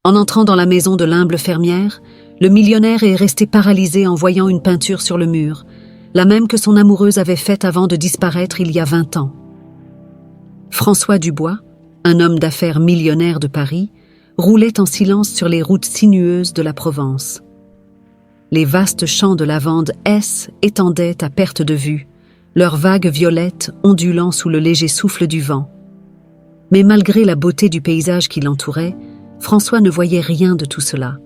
En entrant dans la maison de l'humble fermière, le millionnaire est resté paralysé en voyant une peinture sur le mur, la même que son amoureuse avait faite avant de disparaître il y a 20 ans. François Dubois, un homme d'affaires millionnaire de Paris, roulait en silence sur les routes sinueuses de la Provence. Les vastes champs de lavande étendaient à perte de vue, leurs vagues violettes ondulant sous le léger souffle du vent. Mais malgré la beauté du paysage qui l'entourait, François ne voyait rien de tout cela.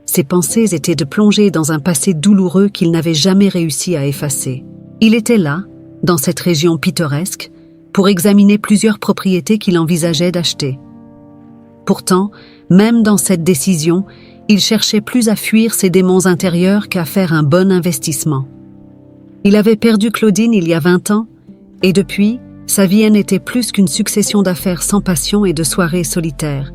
Ses pensées étaient de plonger dans un passé douloureux qu'il n'avait jamais réussi à effacer. Il était là, dans cette région pittoresque, pour examiner plusieurs propriétés qu'il envisageait d'acheter. Pourtant, même dans cette décision, il cherchait plus à fuir ses démons intérieurs qu'à faire un bon investissement. Il avait perdu Claudine il y a 20 ans, et depuis, sa vie n'était plus qu'une succession d'affaires sans passion et de soirées solitaires.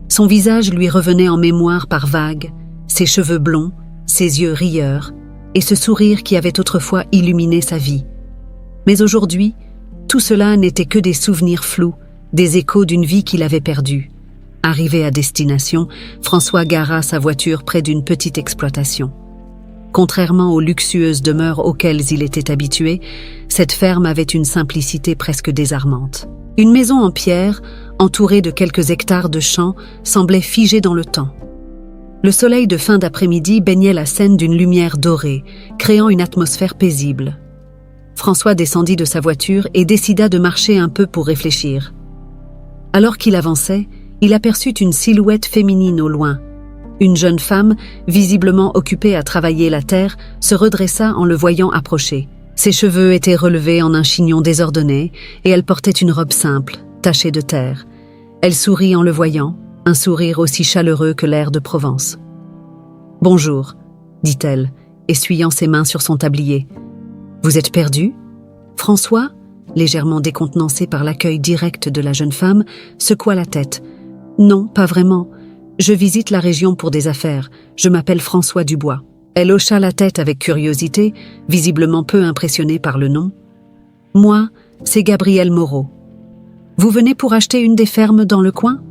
Son visage lui revenait en mémoire par vagues, ses cheveux blonds, ses yeux rieurs, et ce sourire qui avait autrefois illuminé sa vie. Mais aujourd'hui, tout cela n'était que des souvenirs flous, des échos d'une vie qu'il avait perdue. Arrivé à destination, François gara sa voiture près d'une petite exploitation. Contrairement aux luxueuses demeures auxquelles il était habitué, cette ferme avait une simplicité presque désarmante. Une maison en pierre, entourée de quelques hectares de champs, semblait figée dans le temps. Le soleil de fin d'après-midi baignait la scène d'une lumière dorée, créant une atmosphère paisible. François descendit de sa voiture et décida de marcher un peu pour réfléchir. Alors qu'il avançait, il aperçut une silhouette féminine au loin. Une jeune femme, visiblement occupée à travailler la terre, se redressa en le voyant approcher. Ses cheveux étaient relevés en un chignon désordonné et elle portait une robe simple, tachée de terre. Elle sourit en le voyant, un sourire aussi chaleureux que l'air de Provence. « Bonjour », dit-elle, essuyant ses mains sur son tablier. « Vous êtes perdu ?» François, légèrement décontenancé par l'accueil direct de la jeune femme, secoua la tête. « Non, pas vraiment. Je visite la région pour des affaires. Je m'appelle François Dubois. » Elle hocha la tête avec curiosité, visiblement peu impressionnée par le nom. « Moi, c'est Gabriel Moreau. Vous venez pour acheter une des fermes dans le coin ?»«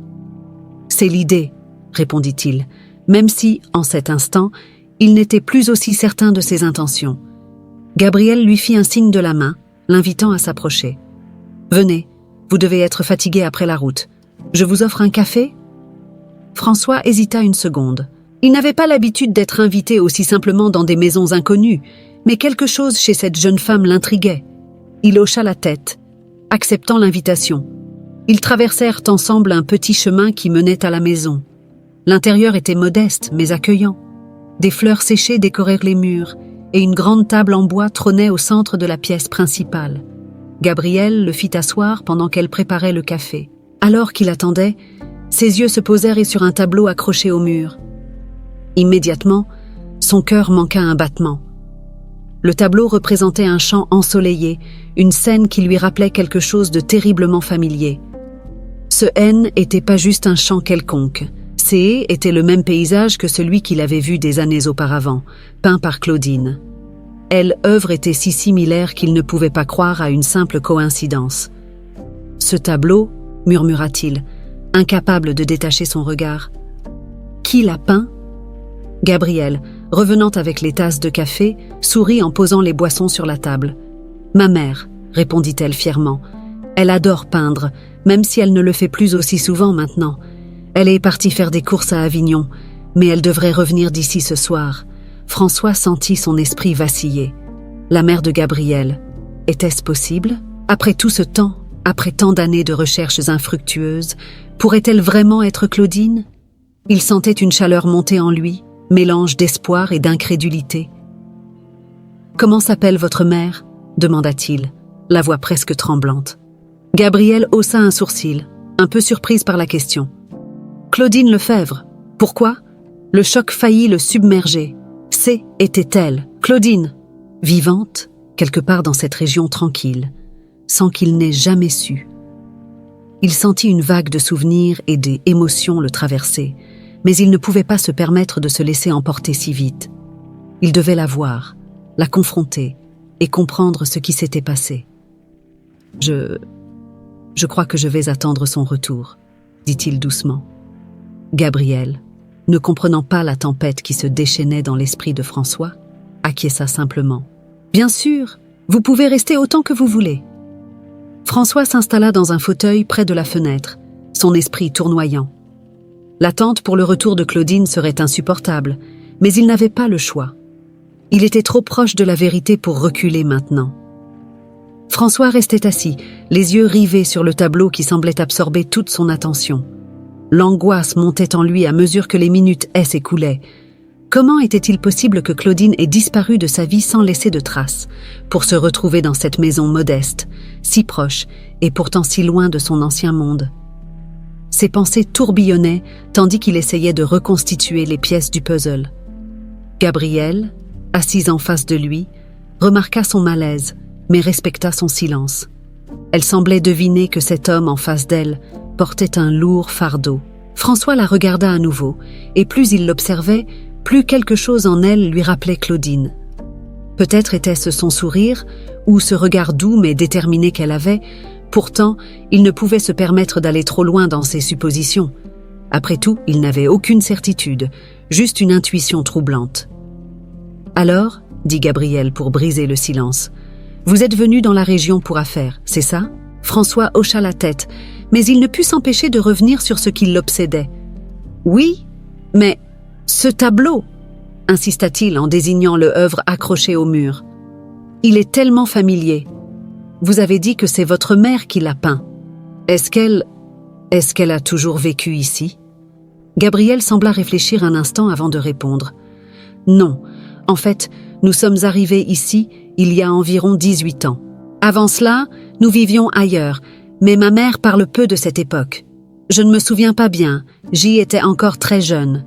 C'est l'idée, » répondit-il, même si, en cet instant, il n'était plus aussi certain de ses intentions. Gabriel lui fit un signe de la main, l'invitant à s'approcher. « Venez, vous devez être fatigué après la route. Je vous offre un café ?» François hésita une seconde. Il n'avait pas l'habitude d'être invité aussi simplement dans des maisons inconnues, mais quelque chose chez cette jeune femme l'intriguait. Il hocha la tête, acceptant l'invitation. Ils traversèrent ensemble un petit chemin qui menait à la maison. L'intérieur était modeste, mais accueillant. Des fleurs séchées décoraient les murs, et une grande table en bois trônait au centre de la pièce principale. Gabriel le fit asseoir pendant qu'elle préparait le café. Alors qu'il attendait, ses yeux se posèrent sur un tableau accroché au mur. Immédiatement, son cœur manqua un battement. Le tableau représentait un champ ensoleillé, une scène qui lui rappelait quelque chose de terriblement familier. Ce N n'était pas juste un champ quelconque. Ces haies étaient le même paysage que celui qu'il avait vu des années auparavant, peint par Claudine. L'œuvre était si similaire qu'il ne pouvait pas croire à une simple coïncidence. « Ce tableau » murmura-t-il, incapable de détacher son regard. « Qui l'a peint ?» Gabriel, revenant avec les tasses de café, sourit en posant les boissons sur la table. « Ma mère », répondit-elle fièrement. « Elle adore peindre, même si elle ne le fait plus aussi souvent maintenant. Elle est partie faire des courses à Avignon, mais elle devrait revenir d'ici ce soir. » François sentit son esprit vaciller. La mère de Gabriel. Était-ce possible? Après tout ce temps, après tant d'années de recherches infructueuses, pourrait-elle vraiment être Claudine? Il sentait une chaleur monter en lui, mélange d'espoir et d'incrédulité. « Comment s'appelle votre mère ?» demanda-t-il, la voix presque tremblante. Gabrielle haussa un sourcil, un peu surprise par la question. « Claudine Lefebvre. Pourquoi ?» Le choc faillit le submerger. Était-elle, Claudine, vivante, quelque part dans cette région tranquille, sans qu'il n'ait jamais su. Il sentit une vague de souvenirs et d'émotions le traverser, mais il ne pouvait pas se permettre de se laisser emporter si vite. Il devait la voir, la confronter et comprendre ce qui s'était passé. « Je crois que je vais attendre son retour, » dit-il doucement. Gabriel, ne comprenant pas la tempête qui se déchaînait dans l'esprit de François, acquiesça simplement. « Bien sûr, vous pouvez rester autant que vous voulez. » François s'installa dans un fauteuil près de la fenêtre, son esprit tournoyant. L'attente pour le retour de Claudine serait insupportable, mais il n'avait pas le choix. Il était trop proche de la vérité pour reculer maintenant. François restait assis, les yeux rivés sur le tableau qui semblait absorber toute son attention. L'angoisse montait en lui à mesure que les minutes s'écoulaient. Comment était-il possible que Claudine ait disparu de sa vie sans laisser de traces, pour se retrouver dans cette maison modeste, si proche et pourtant si loin de son ancien monde? Ses pensées tourbillonnaient tandis qu'il essayait de reconstituer les pièces du puzzle. Gabrielle, assise en face de lui, remarqua son malaise, mais respecta son silence. Elle semblait deviner que cet homme en face d'elle portait un lourd fardeau. François la regarda à nouveau, et plus il l'observait, plus quelque chose en elle lui rappelait Claudine. Peut-être était-ce son sourire, ou ce regard doux mais déterminé qu'elle avait. Pourtant, il ne pouvait se permettre d'aller trop loin dans ses suppositions. Après tout, il n'avait aucune certitude, juste une intuition troublante. « Alors, dit Gabriel pour briser le silence, vous êtes venu dans la région pour affaires, c'est ça ?» François hocha la tête, mais il ne put s'empêcher de revenir sur ce qui l'obsédait. « Oui, mais ce tableau !» insista-t-il en désignant le œuvre accroché au mur. « Il est tellement familier. Vous avez dit que c'est votre mère qui l'a peint. Est-ce qu'elle a toujours vécu ici ?» Gabriel sembla réfléchir un instant avant de répondre. « Non, en fait, nous sommes arrivés ici il y a environ 18 ans. Avant cela, nous vivions ailleurs, mais ma mère parle peu de cette époque. Je ne me souviens pas bien, j'y étais encore très jeune.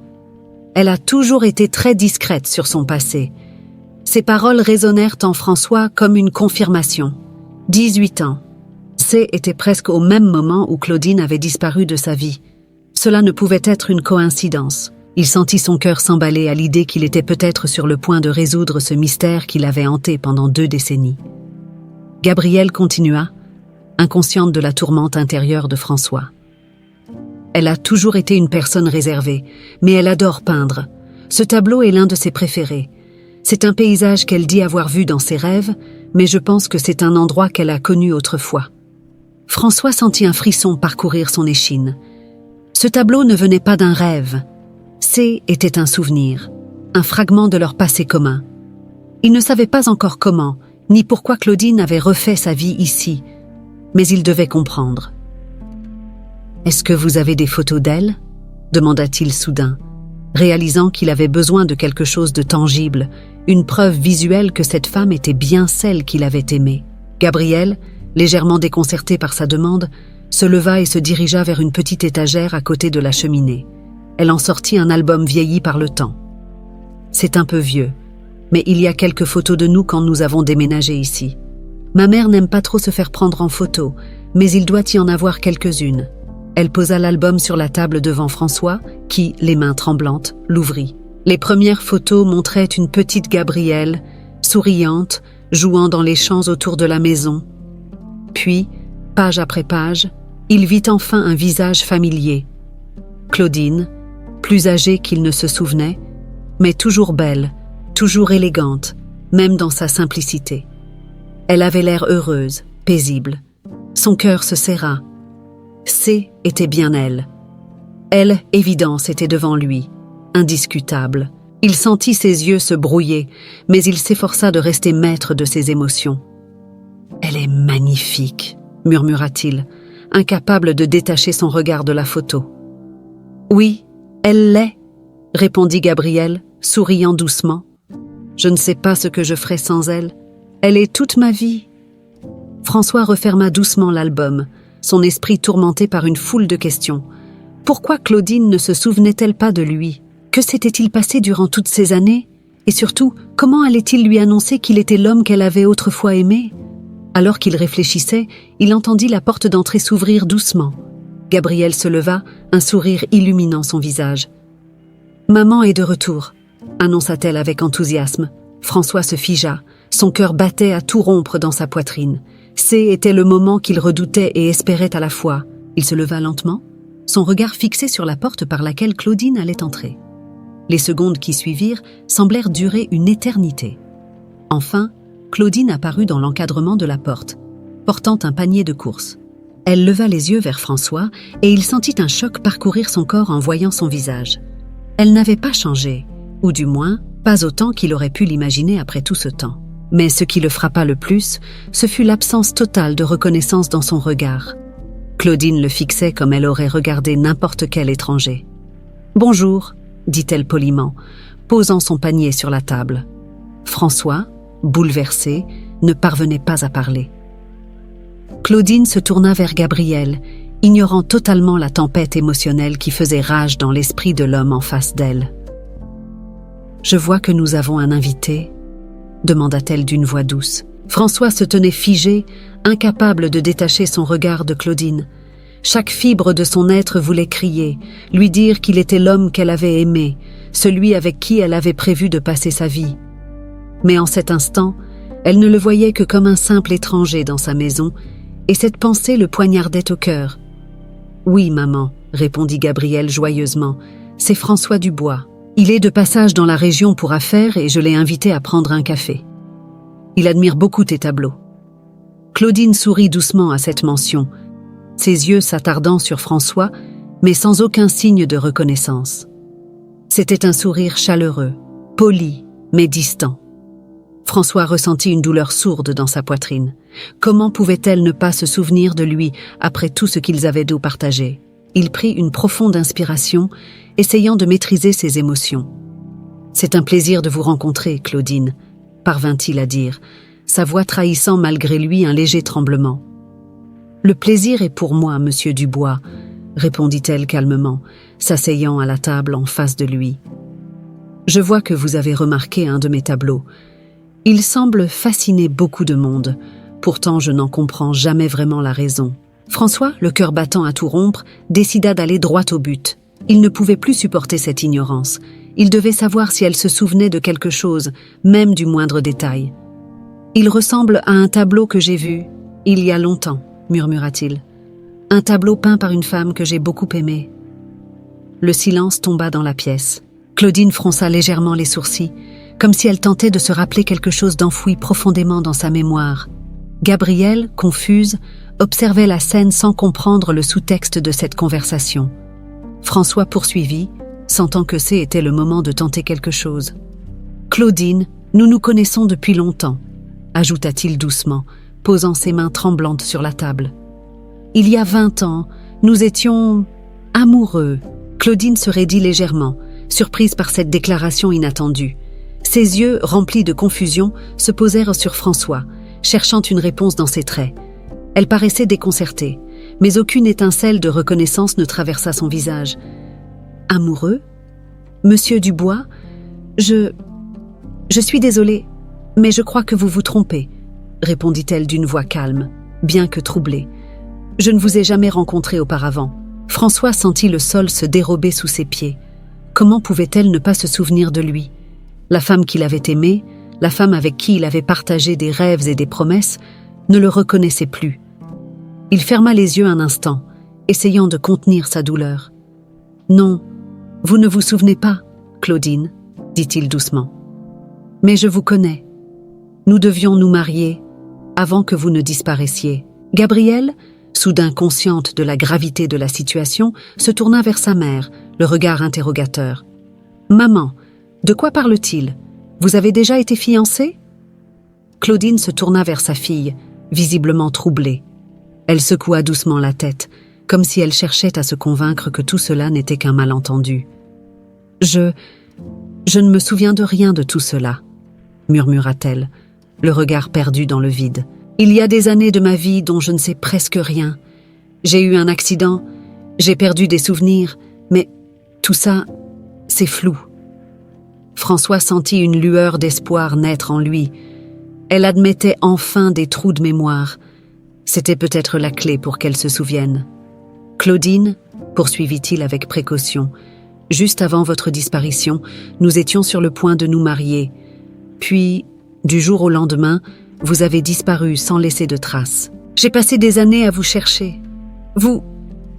Elle a toujours été très discrète sur son passé. Ses paroles résonnèrent en François comme une confirmation. 18 ans. Était presque au même moment où Claudine avait disparu de sa vie. Cela ne pouvait être une coïncidence. Il sentit son cœur s'emballer à l'idée qu'il était peut-être sur le point de résoudre ce mystère qui l'avait hanté pendant 2 décennies. Gabrielle continua, inconsciente de la tourmente intérieure de François. Elle a toujours été une personne réservée, mais elle adore peindre. Ce tableau est l'un de ses préférés. C'est un paysage qu'elle dit avoir vu dans ses rêves, mais je pense que c'est un endroit qu'elle a connu autrefois. François sentit un frisson parcourir son échine. Ce tableau ne venait pas d'un rêve. Était un souvenir, un fragment de leur passé commun. Il ne savait pas encore comment, ni pourquoi Claudine avait refait sa vie ici, mais il devait comprendre. « Est-ce que vous avez des photos d'elle ?» demanda-t-il soudain, réalisant qu'il avait besoin de quelque chose de tangible, une preuve visuelle que cette femme était bien celle qu'il avait aimée. Gabrielle, légèrement déconcertée par sa demande, se leva et se dirigea vers une petite étagère à côté de la cheminée. Elle en sortit un album vieilli par le temps. « C'est un peu vieux, mais il y a quelques photos de nous quand nous avons déménagé ici. Ma mère n'aime pas trop se faire prendre en photo, mais il doit y en avoir quelques-unes. » Elle posa l'album sur la table devant François, qui, les mains tremblantes, l'ouvrit. Les premières photos montraient une petite Gabrielle, souriante, jouant dans les champs autour de la maison. Puis, page après page, il vit enfin un visage familier. Claudine, plus âgée qu'il ne se souvenait, mais toujours belle, toujours élégante, même dans sa simplicité. Elle avait l'air heureuse, paisible. Son cœur se serra. Était bien elle. Elle, évidence, était devant lui, indiscutable. Il sentit ses yeux se brouiller, mais il s'efforça de rester maître de ses émotions. « Elle est magnifique », murmura-t-il, incapable de détacher son regard de la photo. « Oui, elle l'est », répondit Gabriel, souriant doucement. « Je ne sais pas ce que je ferais sans elle. Elle est toute ma vie. » François referma doucement l'album, son esprit tourmenté par une foule de questions. Pourquoi Claudine ne se souvenait-elle pas de lui? Que s'était-il passé durant toutes ces années? Et surtout, comment allait-il lui annoncer qu'il était l'homme qu'elle avait autrefois aimé? Alors qu'il réfléchissait, il entendit la porte d'entrée s'ouvrir doucement. Gabriel se leva, un sourire illuminant son visage. « Maman est de retour », annonça-t-elle avec enthousiasme. François se figea, son cœur battait à tout rompre dans sa poitrine. Était le moment qu'il redoutait et espérait à la fois. Il se leva lentement, son regard fixé sur la porte par laquelle Claudine allait entrer. Les secondes qui suivirent semblèrent durer une éternité. Enfin, Claudine apparut dans l'encadrement de la porte, portant un panier de courses. Elle leva les yeux vers François et il sentit un choc parcourir son corps en voyant son visage. Elle n'avait pas changé, ou du moins, pas autant qu'il aurait pu l'imaginer après tout ce temps. Mais ce qui le frappa le plus, ce fut l'absence totale de reconnaissance dans son regard. Claudine le fixait comme elle aurait regardé n'importe quel étranger. « Bonjour », dit-elle poliment, posant son panier sur la table. François, bouleversé, ne parvenait pas à parler. Claudine se tourna vers Gabriel, ignorant totalement la tempête émotionnelle qui faisait rage dans l'esprit de l'homme en face d'elle. « Je vois que nous avons un invité », demanda-t-elle d'une voix douce. François se tenait figé, incapable de détacher son regard de Claudine. Chaque fibre de son être voulait crier, lui dire qu'il était l'homme qu'elle avait aimé, celui avec qui elle avait prévu de passer sa vie. Mais en cet instant, elle ne le voyait que comme un simple étranger dans sa maison, et cette pensée le poignardait au cœur. « Oui, maman, » répondit Gabriel joyeusement, « c'est François Dubois. Il est de passage dans la région pour affaires et je l'ai invité à prendre un café. Il admire beaucoup tes tableaux. » Claudine sourit doucement à cette mention, ses yeux s'attardant sur François, mais sans aucun signe de reconnaissance. C'était un sourire chaleureux, poli, mais distant. François ressentit une douleur sourde dans sa poitrine. Comment pouvait-elle ne pas se souvenir de lui après tout ce qu'ils avaient d'eau partagé? Il prit une profonde inspiration, essayant de maîtriser ses émotions. « C'est un plaisir de vous rencontrer, Claudine », parvint-il à dire, sa voix trahissant malgré lui un léger tremblement. « Le plaisir est pour moi, monsieur Dubois », répondit-elle calmement, s'asseyant à la table en face de lui. « Je vois que vous avez remarqué un de mes tableaux. Il semble fasciner beaucoup de monde, pourtant je n'en comprends jamais vraiment la raison. » François, le cœur battant à tout rompre, décida d'aller droit au but. Il ne pouvait plus supporter cette ignorance. Il devait savoir si elle se souvenait de quelque chose, même du moindre détail. « Il ressemble à un tableau que j'ai vu il y a longtemps », murmura-t-il. « Un tableau peint par une femme que j'ai beaucoup aimée. » Le silence tomba dans la pièce. Claudine fronça légèrement les sourcils, comme si elle tentait de se rappeler quelque chose d'enfoui profondément dans sa mémoire. Gabrielle, confuse, observait la scène sans comprendre le sous-texte de cette conversation. François poursuivit, sentant que c'était le moment de tenter quelque chose. « Claudine, nous nous connaissons depuis longtemps », ajouta-t-il doucement, posant ses mains tremblantes sur la table. « Il y a 20 ans, nous étions amoureux. » Claudine se raidit légèrement, surprise par cette déclaration inattendue. Ses yeux, remplis de confusion, se posèrent sur François, cherchant une réponse dans ses traits. Elle paraissait déconcertée, mais aucune étincelle de reconnaissance ne traversa son visage. « Amoureux ? Monsieur Dubois ? Je suis désolée, mais je crois que vous vous trompez, » répondit-elle d'une voix calme, bien que troublée. « Je ne vous ai jamais rencontré auparavant. » François sentit le sol se dérober sous ses pieds. Comment pouvait-elle ne pas se souvenir de lui? La femme qu'il avait aimée, la femme avec qui il avait partagé des rêves et des promesses, ne le reconnaissait plus. Il ferma les yeux un instant, essayant de contenir sa douleur. « Non, vous ne vous souvenez pas, Claudine, » dit-il doucement. « Mais je vous connais. Nous devions nous marier avant que vous ne disparaissiez. » Gabrielle, soudain consciente de la gravité de la situation, se tourna vers sa mère, le regard interrogateur. « Maman, de quoi parle-t-il? Vous avez déjà été fiancée ?» Claudine se tourna vers sa fille, visiblement troublée. Elle secoua doucement la tête, comme si elle cherchait à se convaincre que tout cela n'était qu'un malentendu. « Je ne me souviens de rien de tout cela, » murmura-t-elle, le regard perdu dans le vide. « Il y a des années de ma vie dont je ne sais presque rien. J'ai eu un accident, j'ai perdu des souvenirs, mais tout ça, c'est flou. » François sentit une lueur d'espoir naître en lui. Elle admettait enfin des trous de mémoire. C'était peut-être la clé pour qu'elle se souvienne. « Claudine, » poursuivit-il avec précaution, « juste avant votre disparition, nous étions sur le point de nous marier. Puis, du jour au lendemain, vous avez disparu sans laisser de traces. J'ai passé des années à vous chercher. Vous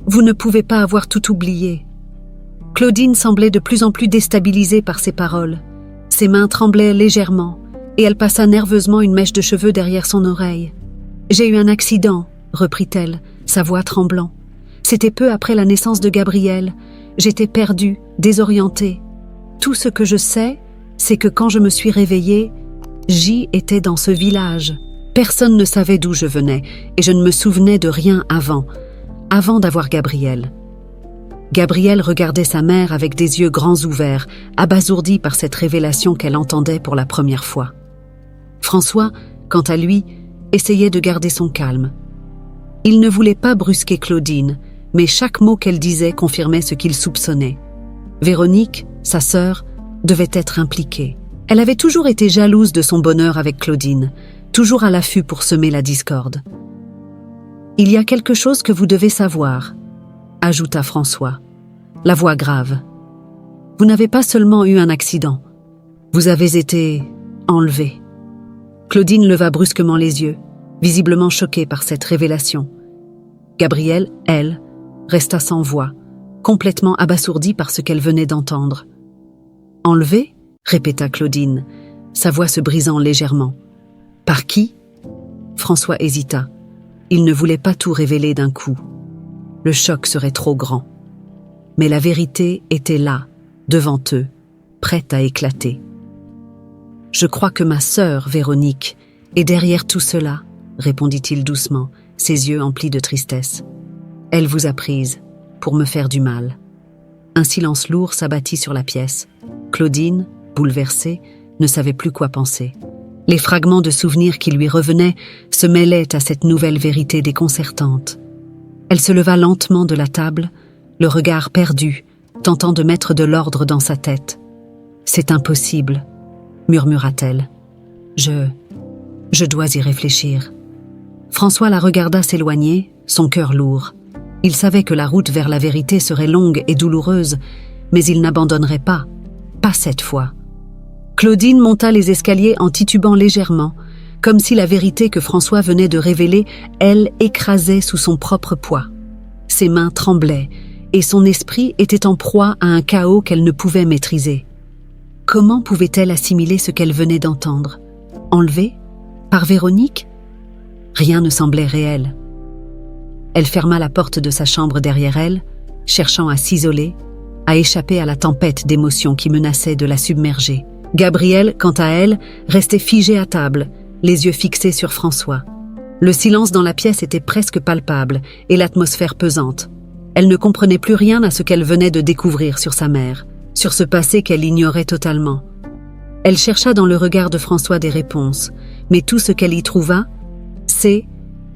Vous ne pouvez pas avoir tout oublié. » Claudine semblait de plus en plus déstabilisée par ces paroles. Ses mains tremblaient légèrement, et elle passa nerveusement une mèche de cheveux derrière son oreille. « J'ai eu un accident, » reprit-elle, sa voix tremblant. « C'était peu après la naissance de Gabriel. J'étais perdue, désorientée. Tout ce que je sais, c'est que quand je me suis réveillée, J était dans ce village. Personne ne savait d'où je venais, et je ne me souvenais de rien avant d'avoir Gabriel. » Gabrielle regardait sa mère avec des yeux grands ouverts, abasourdie par cette révélation qu'elle entendait pour la première fois. François, quant à lui, essayait de garder son calme. Il ne voulait pas brusquer Claudine, mais chaque mot qu'elle disait confirmait ce qu'il soupçonnait. Véronique, sa sœur, devait être impliquée. Elle avait toujours été jalouse de son bonheur avec Claudine, toujours à l'affût pour semer la discorde. « Il y a quelque chose que vous devez savoir », ajouta François, la voix grave. « Vous n'avez pas seulement eu un accident, vous avez été enlevée. » Claudine leva brusquement les yeux, visiblement choquée par cette révélation. Gabrielle, elle, resta sans voix, complètement abasourdie par ce qu'elle venait d'entendre. « Enlevée ?» répéta Claudine, sa voix se brisant légèrement. « Par qui ?» François hésita. Il ne voulait pas tout révéler d'un coup. Le choc serait trop grand. Mais la vérité était là, devant eux, prête à éclater. « Je crois que ma sœur, Véronique, est derrière tout cela, » répondit-il doucement, ses yeux emplis de tristesse. « Elle vous a prise pour me faire du mal. » Un silence lourd s'abattit sur la pièce. Claudine, bouleversée, ne savait plus quoi penser. Les fragments de souvenirs qui lui revenaient se mêlaient à cette nouvelle vérité déconcertante. Elle se leva lentement de la table, le regard perdu, tentant de mettre de l'ordre dans sa tête. « C'est impossible, » murmura-t-elle. « Je dois y réfléchir. » François la regarda s'éloigner, son cœur lourd. Il savait que la route vers la vérité serait longue et douloureuse, mais il n'abandonnerait pas cette fois. Claudine monta les escaliers en titubant légèrement, comme si la vérité que François venait de révéler, elle, écrasait sous son propre poids. Ses mains tremblaient, et son esprit était en proie à un chaos qu'elle ne pouvait maîtriser. Comment pouvait-elle assimiler ce qu'elle venait d'entendre? Enlevée? Par Véronique? Rien ne semblait réel. Elle ferma la porte de sa chambre derrière elle, cherchant à s'isoler, à échapper à la tempête d'émotions qui menaçait de la submerger. Gabrielle, quant à elle, restait figée à table, les yeux fixés sur François. Le silence dans la pièce était presque palpable et l'atmosphère pesante. Elle ne comprenait plus rien à ce qu'elle venait de découvrir sur sa mère, sur ce passé qu'elle ignorait totalement. Elle chercha dans le regard de François des réponses, mais tout ce qu'elle y trouva,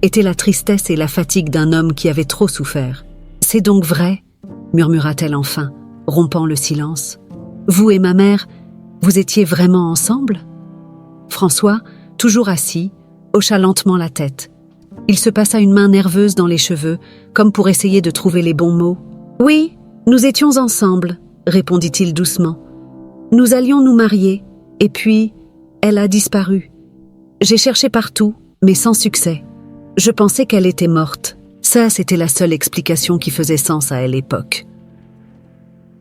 était la tristesse et la fatigue d'un homme qui avait trop souffert. « C'est donc vrai ?» murmura-t-elle enfin, rompant le silence. « Vous et ma mère, vous étiez vraiment ensemble ?» François, toujours assis, hocha lentement la tête. Il se passa une main nerveuse dans les cheveux, comme pour essayer de trouver les bons mots. « Oui, nous étions ensemble, » répondit-il doucement. « Nous allions nous marier, et puis, elle a disparu. J'ai cherché partout, mais sans succès. Je pensais qu'elle était morte. Ça, c'était la seule explication qui faisait sens à l'époque. »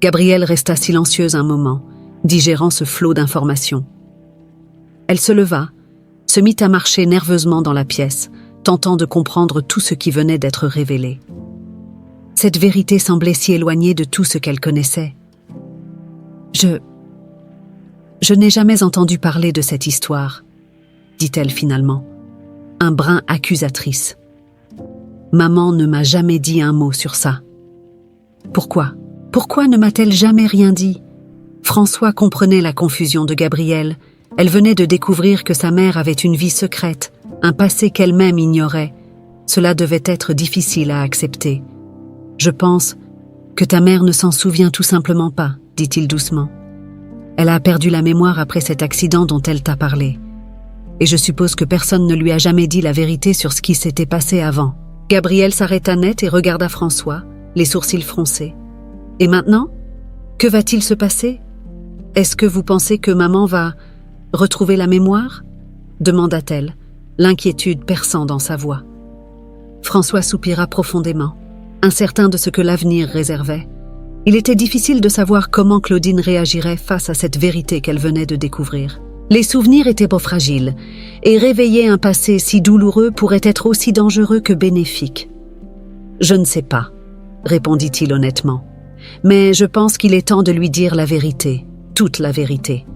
Gabrielle resta silencieuse un moment, digérant ce flot d'informations. Elle se leva, se mit à marcher nerveusement dans la pièce, tentant de comprendre tout ce qui venait d'être révélé. Cette vérité semblait si éloignée de tout ce qu'elle connaissait. Je n'ai jamais entendu parler de cette histoire, dit-elle finalement, un brin accusatrice. Maman ne m'a jamais dit un mot sur ça. Pourquoi ne m'a-t-elle jamais rien dit? François comprenait la confusion de Gabrielle. Elle venait de découvrir que sa mère avait une vie secrète, un passé qu'elle-même ignorait. Cela devait être difficile à accepter. « Je pense que ta mère ne s'en souvient tout simplement pas, » dit-il doucement. « Elle a perdu la mémoire après cet accident dont elle t'a parlé. Et je suppose que personne ne lui a jamais dit la vérité sur ce qui s'était passé avant. » Gabrielle s'arrêta net et regarda François, les sourcils froncés. « Et maintenant? Que va-t-il se passer? Est-ce que vous pensez que maman va retrouver la mémoire ?» demanda-t-elle, l'inquiétude perçant dans sa voix. François soupira profondément. incertain de ce que l'avenir réservait. Il était difficile de savoir comment Claudine réagirait face à cette vérité qu'elle venait de découvrir. Les souvenirs étaient trop fragiles, et réveiller un passé si douloureux pourrait être aussi dangereux que bénéfique. « Je ne sais pas », répondit-il honnêtement. « Mais je pense qu'il est temps de lui dire la vérité, toute la vérité.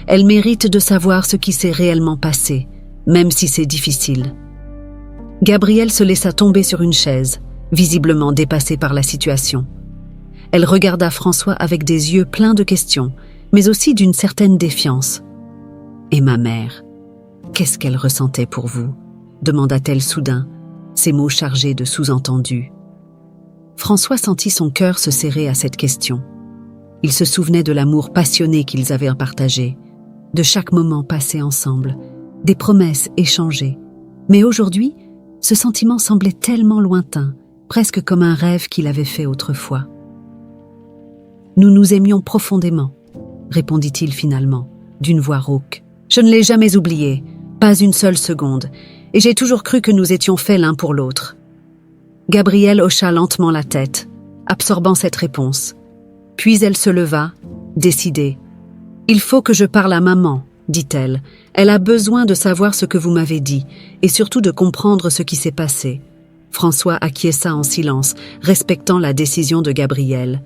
Elle mérite de savoir ce qui s'est réellement passé, même si c'est difficile. » Gabrielle se laissa tomber sur une chaise, visiblement dépassée par la situation. Elle regarda François avec des yeux pleins de questions, mais aussi d'une certaine défiance. « Et ma mère, qu'est-ce qu'elle ressentait pour vous ?» demanda-t-elle soudain, ses mots chargés de sous-entendus. François sentit son cœur se serrer à cette question. Il se souvenait de l'amour passionné qu'ils avaient partagé, de chaque moment passé ensemble, des promesses échangées. Mais aujourd'hui, ce sentiment semblait tellement lointain, presque comme un rêve qu'il avait fait autrefois. « Nous nous aimions profondément, » répondit-il finalement, d'une voix rauque. « Je ne l'ai jamais oublié, pas une seule seconde, et j'ai toujours cru que nous étions faits l'un pour l'autre. » Gabrielle hocha lentement la tête, absorbant cette réponse. Puis elle se leva, décidée. « Il faut que je parle à maman, » dit-elle. « Elle a besoin de savoir ce que vous m'avez dit, et surtout de comprendre ce qui s'est passé. » François acquiesça en silence, respectant la décision de Gabrielle.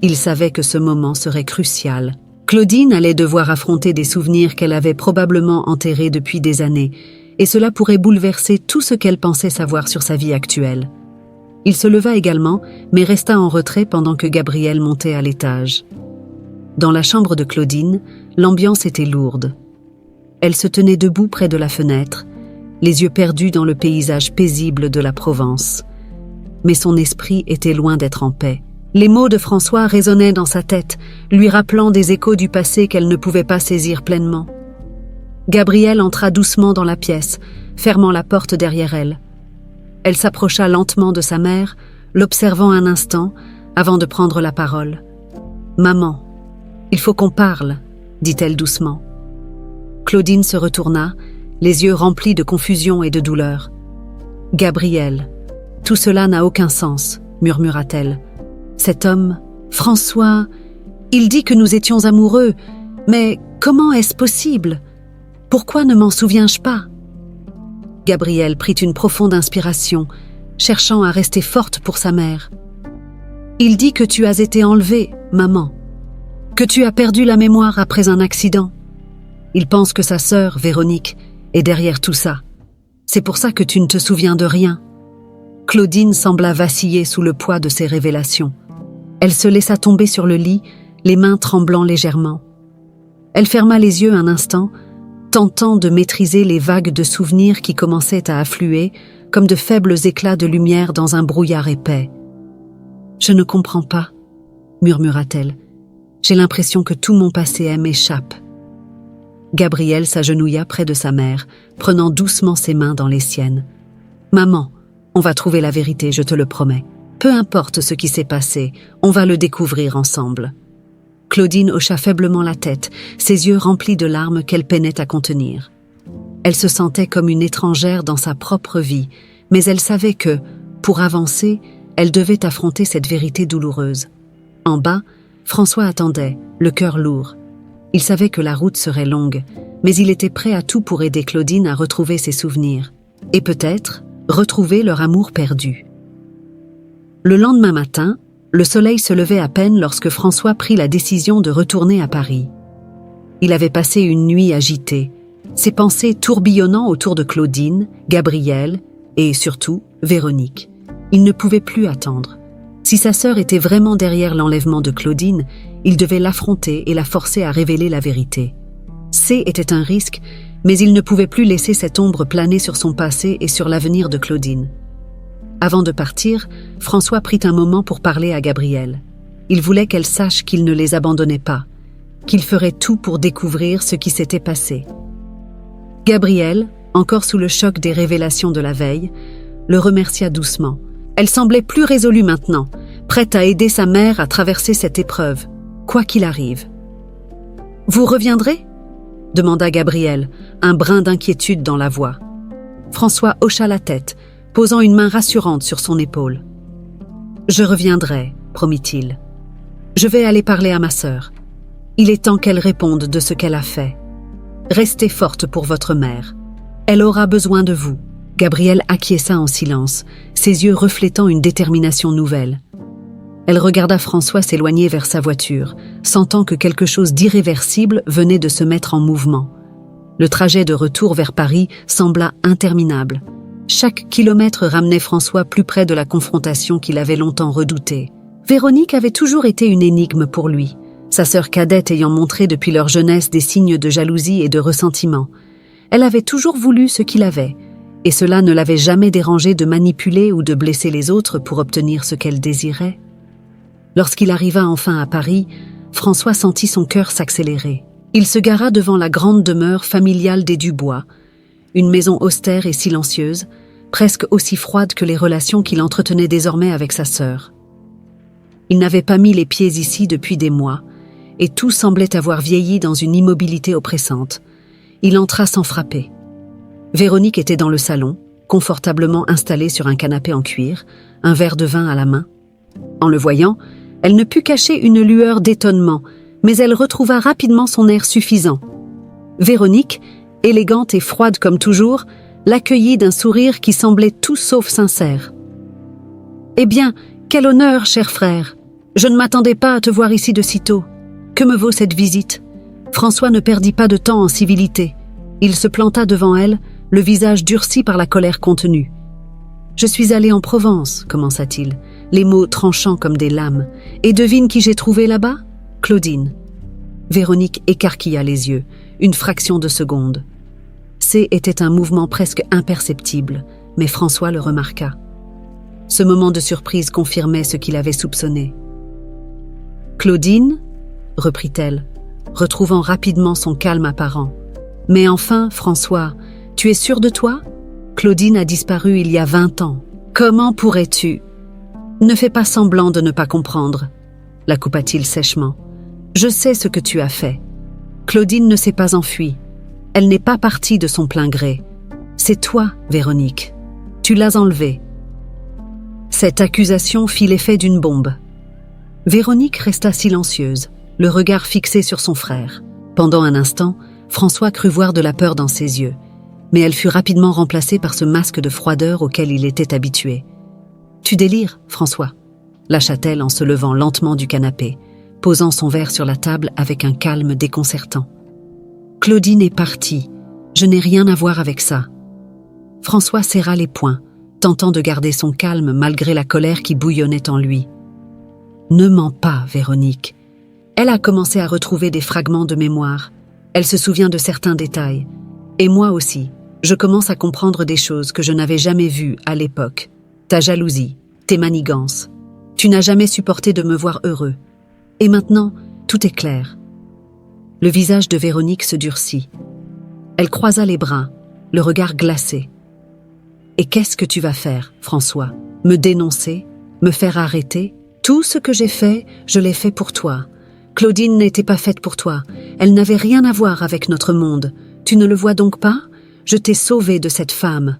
Il savait que ce moment serait crucial. Claudine allait devoir affronter des souvenirs qu'elle avait probablement enterrés depuis des années, et cela pourrait bouleverser tout ce qu'elle pensait savoir sur sa vie actuelle. Il se leva également, mais resta en retrait pendant que Gabrielle montait à l'étage. Dans la chambre de Claudine, l'ambiance était lourde. Elle se tenait debout près de la fenêtre, les yeux perdus dans le paysage paisible de la Provence. Mais son esprit était loin d'être en paix. Les mots de François résonnaient dans sa tête, lui rappelant des échos du passé qu'elle ne pouvait pas saisir pleinement. Gabrielle entra doucement dans la pièce, fermant la porte derrière elle. Elle s'approcha lentement de sa mère, l'observant un instant, avant de prendre la parole. « Maman, il faut qu'on parle, » dit-elle doucement. Claudine se retourna, les yeux remplis de confusion et de douleur. « Gabrielle, tout cela n'a aucun sens, » murmura-t-elle. « Cet homme, François, il dit que nous étions amoureux, mais comment est-ce possible? Pourquoi ne m'en souviens-je pas ?» Gabrielle prit une profonde inspiration, cherchant à rester forte pour sa mère. « Il dit que tu as été enlevée, maman, que tu as perdu la mémoire après un accident. Il pense que sa sœur, Véronique, est derrière tout ça. C'est pour ça que tu ne te souviens de rien. » Claudine sembla vaciller sous le poids de ces révélations. Elle se laissa tomber sur le lit, les mains tremblant légèrement. Elle ferma les yeux un instant, tentant de maîtriser les vagues de souvenirs qui commençaient à affluer, comme de faibles éclats de lumière dans un brouillard épais. « Je ne comprends pas, » murmura-t-elle. « J'ai l'impression que tout mon passé m'échappe. » Gabrielle s'agenouilla près de sa mère, prenant doucement ses mains dans les siennes. « Maman, on va trouver la vérité, je te le promets. Peu importe ce qui s'est passé, on va le découvrir ensemble. » Claudine hocha faiblement la tête, ses yeux remplis de larmes qu'elle peinait à contenir. Elle se sentait comme une étrangère dans sa propre vie, mais elle savait que, pour avancer, elle devait affronter cette vérité douloureuse. En bas, François attendait, le cœur lourd. Il savait que la route serait longue, mais il était prêt à tout pour aider Claudine à retrouver ses souvenirs, et peut-être retrouver leur amour perdu. Le lendemain matin, le soleil se levait à peine lorsque François prit la décision de retourner à Paris. Il avait passé une nuit agitée, ses pensées tourbillonnant autour de Claudine, Gabrielle et, surtout, Véronique. Il ne pouvait plus attendre. Si sa sœur était vraiment derrière l'enlèvement de Claudine, il devait l'affronter et la forcer à révéler la vérité. C était un risque, mais il ne pouvait plus laisser cette ombre planer sur son passé et sur l'avenir de Claudine. Avant de partir, François prit un moment pour parler à Gabrielle. Il voulait qu'elle sache qu'il ne les abandonnait pas, qu'il ferait tout pour découvrir ce qui s'était passé. Gabrielle, encore sous le choc des révélations de la veille, le remercia doucement. Elle semblait plus résolue maintenant, prête à aider sa mère à traverser cette épreuve, quoi qu'il arrive. « Vous reviendrez ?» demanda Gabrielle, un brin d'inquiétude dans la voix. François hocha la tête, posant une main rassurante sur son épaule. « Je reviendrai, promit-il. Je vais aller parler à ma sœur. Il est temps qu'elle réponde de ce qu'elle a fait. Restez forte pour votre mère. Elle aura besoin de vous. Gabrielle acquiesça en silence, ses yeux reflétant une détermination nouvelle. Elle regarda François s'éloigner vers sa voiture, sentant que quelque chose d'irréversible venait de se mettre en mouvement. Le trajet de retour vers Paris sembla interminable. Chaque kilomètre ramenait François plus près de la confrontation qu'il avait longtemps redoutée. Véronique avait toujours été une énigme pour lui, sa sœur cadette ayant montré depuis leur jeunesse des signes de jalousie et de ressentiment. Elle avait toujours voulu ce qu'il avait, et cela ne l'avait jamais dérangé de manipuler ou de blesser les autres pour obtenir ce qu'elle désirait. Lorsqu'il arriva enfin à Paris, François sentit son cœur s'accélérer. Il se gara devant la grande demeure familiale des Dubois, une maison austère et silencieuse, presque aussi froide que les relations qu'il entretenait désormais avec sa sœur. Il n'avait pas mis les pieds ici depuis des mois, et tout semblait avoir vieilli dans une immobilité oppressante. Il entra sans frapper. Véronique était dans le salon, confortablement installée sur un canapé en cuir, un verre de vin à la main. En le voyant, elle ne put cacher une lueur d'étonnement, mais elle retrouva rapidement son air suffisant. Véronique, élégante et froide comme toujours, l'accueillit d'un sourire qui semblait tout sauf sincère. « Eh bien, quel honneur, cher frère! Je ne m'attendais pas à te voir ici de si tôt. Que me vaut cette visite ?» François ne perdit pas de temps en civilité. Il se planta devant elle, le visage durci par la colère contenue. « Je suis allé en Provence, commença-t-il, les mots tranchants comme des lames. Et devine qui j'ai trouvé là-bas ? Claudine. » Véronique écarquilla les yeux, une fraction de seconde. C était un mouvement presque imperceptible, mais François le remarqua. Ce moment de surprise confirmait ce qu'il avait soupçonné. « Claudine ?» reprit-elle, retrouvant rapidement son calme apparent. « Mais enfin, François, tu es sûr de toi ? Claudine a disparu il y a 20 ans. Comment pourrais-tu ? » « Ne fais pas semblant de ne pas comprendre, » la coupa-t-il sèchement. « Je sais ce que tu as fait. Claudine ne s'est pas enfuie. Elle n'est pas partie de son plein gré. C'est toi, Véronique. Tu l'as enlevée. » Cette accusation fit l'effet d'une bombe. Véronique resta silencieuse, le regard fixé sur son frère. Pendant un instant, François crut voir de la peur dans ses yeux, mais elle fut rapidement remplacée par ce masque de froideur auquel il était habitué. « Tu délires, François » lâcha-t-elle en se levant lentement du canapé, posant son verre sur la table avec un calme déconcertant. « Claudine est partie. Je n'ai rien à voir avec ça. » François serra les poings, tentant de garder son calme malgré la colère qui bouillonnait en lui. « Ne mens pas, Véronique. » Elle a commencé à retrouver des fragments de mémoire. Elle se souvient de certains détails. Et moi aussi, je commence à comprendre des choses que je n'avais jamais vues à l'époque. Ta jalousie, tes manigances. Tu n'as jamais supporté de me voir heureux. Et maintenant, tout est clair. Le visage de Véronique se durcit. Elle croisa les bras, le regard glacé. « Et qu'est-ce que tu vas faire, François ? Me dénoncer ? Me faire arrêter ? Tout ce que j'ai fait, je l'ai fait pour toi. Claudine n'était pas faite pour toi. Elle n'avait rien à voir avec notre monde. Tu ne le vois donc pas ? Je t'ai sauvé de cette femme. »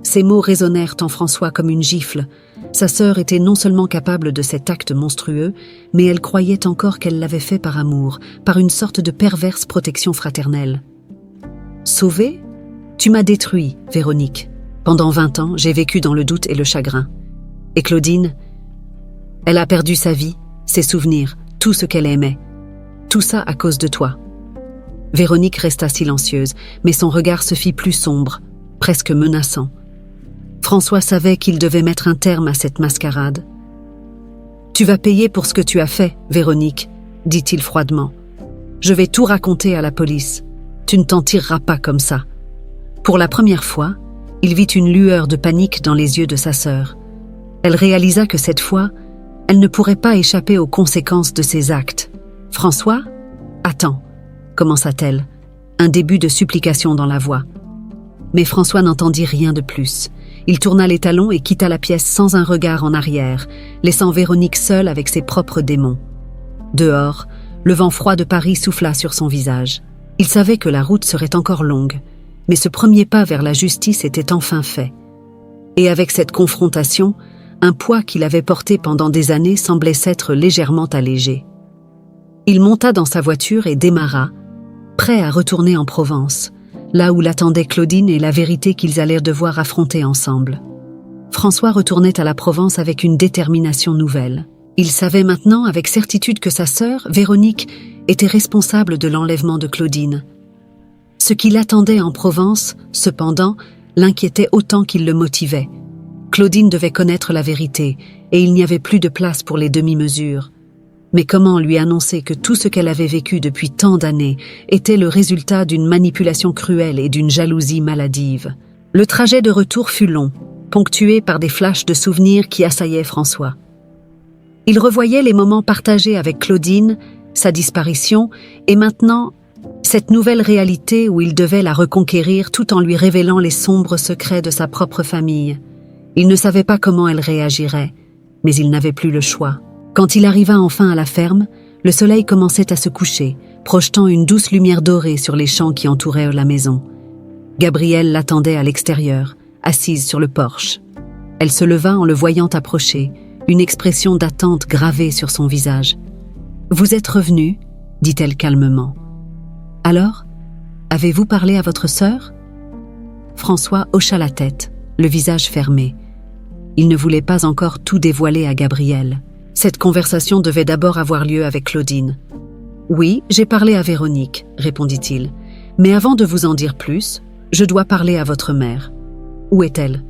Ces mots résonnèrent en François comme une gifle. Sa sœur était non seulement capable de cet acte monstrueux, mais elle croyait encore qu'elle l'avait fait par amour, par une sorte de perverse protection fraternelle. « Sauvé ? Tu m'as détruit, Véronique. Pendant 20 ans, j'ai vécu dans le doute et le chagrin. Et Claudine, elle a perdu sa vie, ses souvenirs, tout ce qu'elle aimait. Tout ça à cause de toi. » Véronique resta silencieuse, mais son regard se fit plus sombre, presque menaçant. François savait qu'il devait mettre un terme à cette mascarade. « Tu vas payer pour ce que tu as fait, Véronique, » dit-il froidement. « Je vais tout raconter à la police. Tu ne t'en tireras pas comme ça. » Pour la première fois, il vit une lueur de panique dans les yeux de sa sœur. Elle réalisa que cette fois, elle ne pourrait pas échapper aux conséquences de ses actes. « François ? Attends, » commença-t-elle, un début de supplication dans la voix. Mais François n'entendit rien de plus. Il tourna les talons et quitta la pièce sans un regard en arrière, laissant Véronique seule avec ses propres démons. Dehors, le vent froid de Paris souffla sur son visage. Il savait que la route serait encore longue, mais ce premier pas vers la justice était enfin fait. Et avec cette confrontation, un poids qu'il avait porté pendant des années semblait s'être légèrement allégé. Il monta dans sa voiture et démarra, prêt à retourner en Provence, là où l'attendaient Claudine et la vérité qu'ils allaient devoir affronter ensemble. François retournait à la Provence avec une détermination nouvelle. Il savait maintenant avec certitude que sa sœur, Véronique, était responsable de l'enlèvement de Claudine. Ce qui l'attendait en Provence, cependant, l'inquiétait autant qu'il le motivait. Claudine devait connaître la vérité, et il n'y avait plus de place pour les demi-mesures. Mais comment lui annoncer que tout ce qu'elle avait vécu depuis tant d'années était le résultat d'une manipulation cruelle et d'une jalousie maladive? Le trajet de retour fut long, ponctué par des flashs de souvenirs qui assaillaient François. Il revoyait les moments partagés avec Claudine, sa disparition, et maintenant, cette nouvelle réalité où il devait la reconquérir tout en lui révélant les sombres secrets de sa propre famille. Il ne savait pas comment elle réagirait, mais il n'avait plus le choix. Quand il arriva enfin à la ferme, le soleil commençait à se coucher, projetant une douce lumière dorée sur les champs qui entouraient la maison. Gabrielle l'attendait à l'extérieur, assise sur le porche. Elle se leva en le voyant approcher, une expression d'attente gravée sur son visage. « Vous êtes revenu ?» dit-elle calmement. « Alors, avez-vous parlé à votre sœur ?» François hocha la tête, le visage fermé. Il ne voulait pas encore tout dévoiler à Gabrielle. Cette conversation devait d'abord avoir lieu avec Claudine. « Oui, j'ai parlé à Véronique, » répondit-il. « Mais avant de vous en dire plus, je dois parler à votre mère. Où est-elle »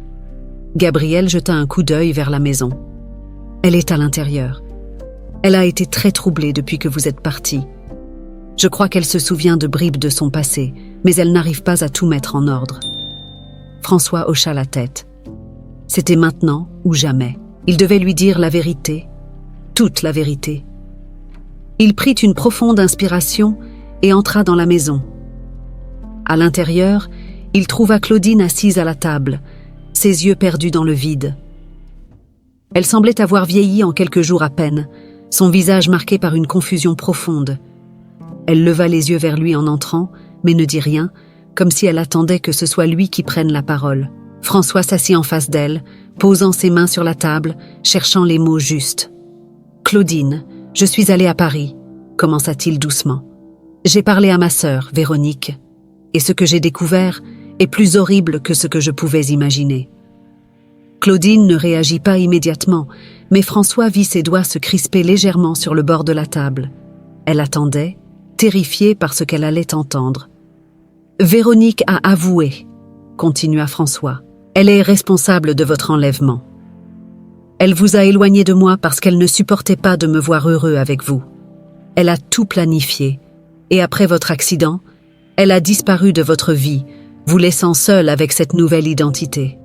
Gabrielle jeta un coup d'œil vers la maison. « Elle est à l'intérieur. Elle a été très troublée depuis que vous êtes parti. Je crois qu'elle se souvient de bribes de son passé, mais elle n'arrive pas à tout mettre en ordre. » François hocha la tête. C'était maintenant ou jamais. Il devait lui dire la vérité, toute la vérité. Il prit une profonde inspiration et entra dans la maison. À l'intérieur, il trouva Claudine assise à la table, ses yeux perdus dans le vide. Elle semblait avoir vieilli en quelques jours à peine, son visage marqué par une confusion profonde. Elle leva les yeux vers lui en entrant, mais ne dit rien, comme si elle attendait que ce soit lui qui prenne la parole. François s'assit en face d'elle, posant ses mains sur la table, cherchant les mots justes. « Claudine, je suis allé à Paris, » commença-t-il doucement. « J'ai parlé à ma sœur, Véronique, et ce que j'ai découvert est plus horrible que ce que je pouvais imaginer. » Claudine ne réagit pas immédiatement, mais François vit ses doigts se crisper légèrement sur le bord de la table. Elle attendait, terrifiée par ce qu'elle allait entendre. « Véronique a avoué, » continua François. « Elle est responsable de votre enlèvement. Elle vous a éloigné de moi parce qu'elle ne supportait pas de me voir heureux avec vous. Elle a tout planifié, et après votre accident, elle a disparu de votre vie, vous laissant seule avec cette nouvelle identité.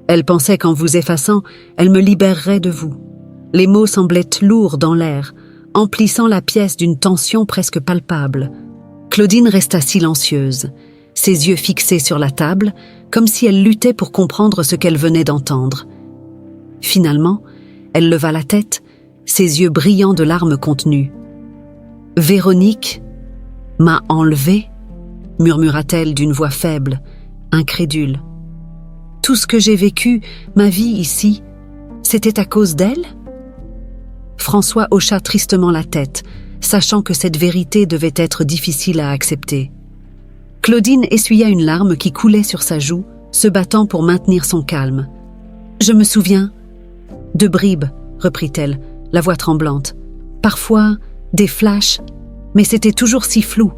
Elle pensait qu'en vous effaçant, elle me libérerait de vous. » Les mots semblaient lourds dans l'air, emplissant la pièce d'une tension presque palpable. Claudine resta silencieuse, ses yeux fixés sur la table, comme si elle luttait pour comprendre ce qu'elle venait d'entendre. Finalement, elle leva la tête, ses yeux brillants de larmes contenues. « Véronique m'a enlevée ?» murmura-t-elle d'une voix faible, incrédule. « Tout ce que j'ai vécu, ma vie ici, c'était à cause d'elle ?» François hocha tristement la tête, sachant que cette vérité devait être difficile à accepter. Claudine essuya une larme qui coulait sur sa joue, se battant pour maintenir son calme. « Je me souviens. »« De bribes, » reprit-elle, la voix tremblante. « Parfois, des flashs, mais c'était toujours si flou.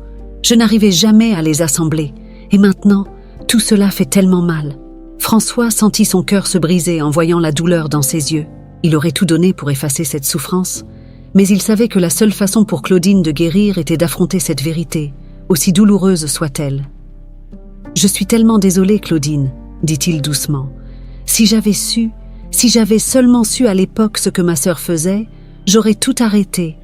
Je n'arrivais jamais à les assembler. Et maintenant, tout cela fait tellement mal. » François sentit son cœur se briser en voyant la douleur dans ses yeux. Il aurait tout donné pour effacer cette souffrance, mais il savait que la seule façon pour Claudine de guérir était d'affronter cette vérité, aussi douloureuse soit-elle. « Je suis tellement désolé, Claudine, » dit-il doucement. « Si j'avais seulement su à l'époque ce que ma sœur faisait, j'aurais tout arrêté.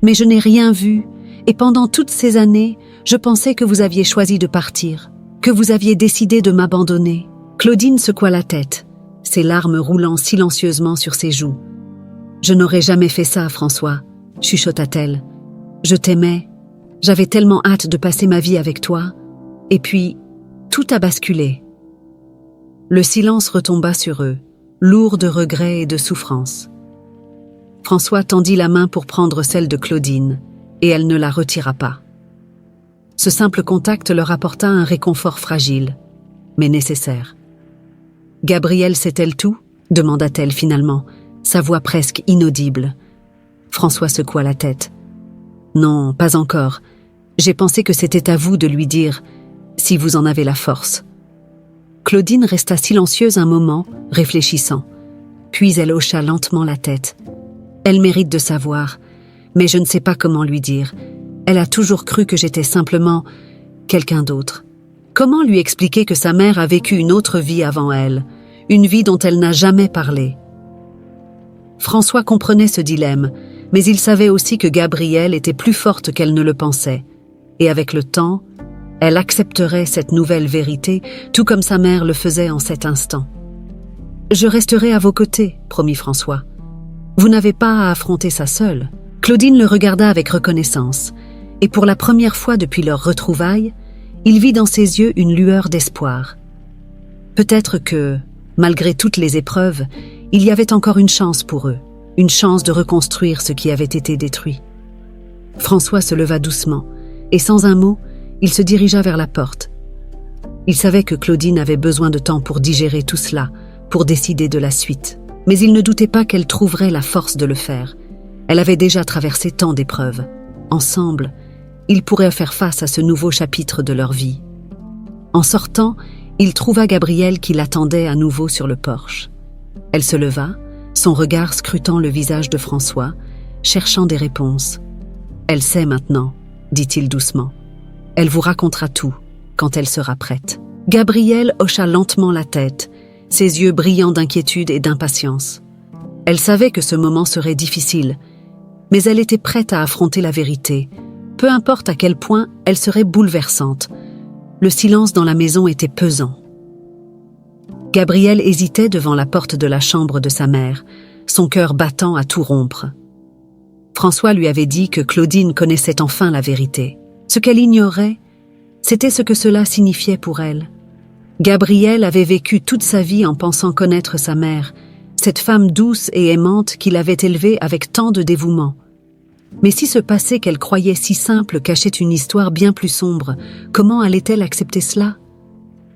Mais je n'ai rien vu, et pendant toutes ces années, je pensais que vous aviez choisi de partir, que vous aviez décidé de m'abandonner. » Claudine secoua la tête, ses larmes roulant silencieusement sur ses joues. « Je n'aurais jamais fait ça, François, » chuchota-t-elle. « Je t'aimais, j'avais tellement hâte de passer ma vie avec toi, et puis, tout a basculé. » Le silence retomba sur eux, lourd de regrets et de souffrance. François tendit la main pour prendre celle de Claudine, et elle ne la retira pas. Ce simple contact leur apporta un réconfort fragile, mais nécessaire. « Gabrielle sait-elle tout ?» demanda-t-elle finalement, sa voix presque inaudible. François secoua la tête. « Non, pas encore. J'ai pensé que c'était à vous de lui dire, si vous en avez la force. » Claudine resta silencieuse un moment, réfléchissant. Puis elle hocha lentement la tête. « Elle mérite de savoir, mais je ne sais pas comment lui dire. Elle a toujours cru que j'étais simplement quelqu'un d'autre. Comment lui expliquer que sa mère a vécu une autre vie avant elle, une vie dont elle n'a jamais parlé ?» François comprenait ce dilemme, mais il savait aussi que Gabrielle était plus forte qu'elle ne le pensait. Et avec le temps, elle accepterait cette nouvelle vérité, tout comme sa mère le faisait en cet instant. « Je resterai à vos côtés, promit François. Vous n'avez pas à affronter ça seule. » Claudine le regarda avec reconnaissance, et pour la première fois depuis leur retrouvaille, il vit dans ses yeux une lueur d'espoir. Peut-être que, malgré toutes les épreuves, il y avait encore une chance pour eux, une chance de reconstruire ce qui avait été détruit. François se leva doucement, et sans un mot, il se dirigea vers la porte. Il savait que Claudine avait besoin de temps pour digérer tout cela, pour décider de la suite. Mais il ne doutait pas qu'elle trouverait la force de le faire. Elle avait déjà traversé tant d'épreuves. Ensemble, ils pourraient faire face à ce nouveau chapitre de leur vie. En sortant, il trouva Gabrielle qui l'attendait à nouveau sur le porche. Elle se leva, son regard scrutant le visage de François, cherchant des réponses. « Elle sait maintenant, » dit-il doucement. « Elle vous racontera tout, quand elle sera prête. » Gabrielle hocha lentement la tête, ses yeux brillants d'inquiétude et d'impatience. Elle savait que ce moment serait difficile, mais elle était prête à affronter la vérité, peu importe à quel point elle serait bouleversante. Le silence dans la maison était pesant. Gabrielle hésitait devant la porte de la chambre de sa mère, son cœur battant à tout rompre. François lui avait dit que Claudine connaissait enfin la vérité. Ce qu'elle ignorait, c'était ce que cela signifiait pour elle. Gabrielle avait vécu toute sa vie en pensant connaître sa mère, cette femme douce et aimante qu'il avait élevée avec tant de dévouement. Mais si ce passé qu'elle croyait si simple cachait une histoire bien plus sombre, comment allait-elle accepter cela ?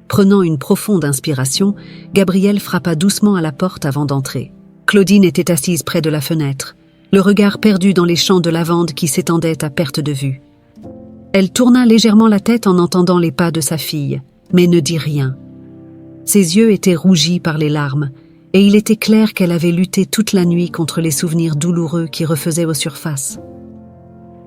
Prenant une profonde inspiration, Gabrielle frappa doucement à la porte avant d'entrer. Claudine était assise près de la fenêtre, le regard perdu dans les champs de lavande qui s'étendaient à perte de vue. Elle tourna légèrement la tête en entendant les pas de sa fille, mais ne dit rien. Ses yeux étaient rougis par les larmes, et il était clair qu'elle avait lutté toute la nuit contre les souvenirs douloureux qui refaisaient aux surfaces.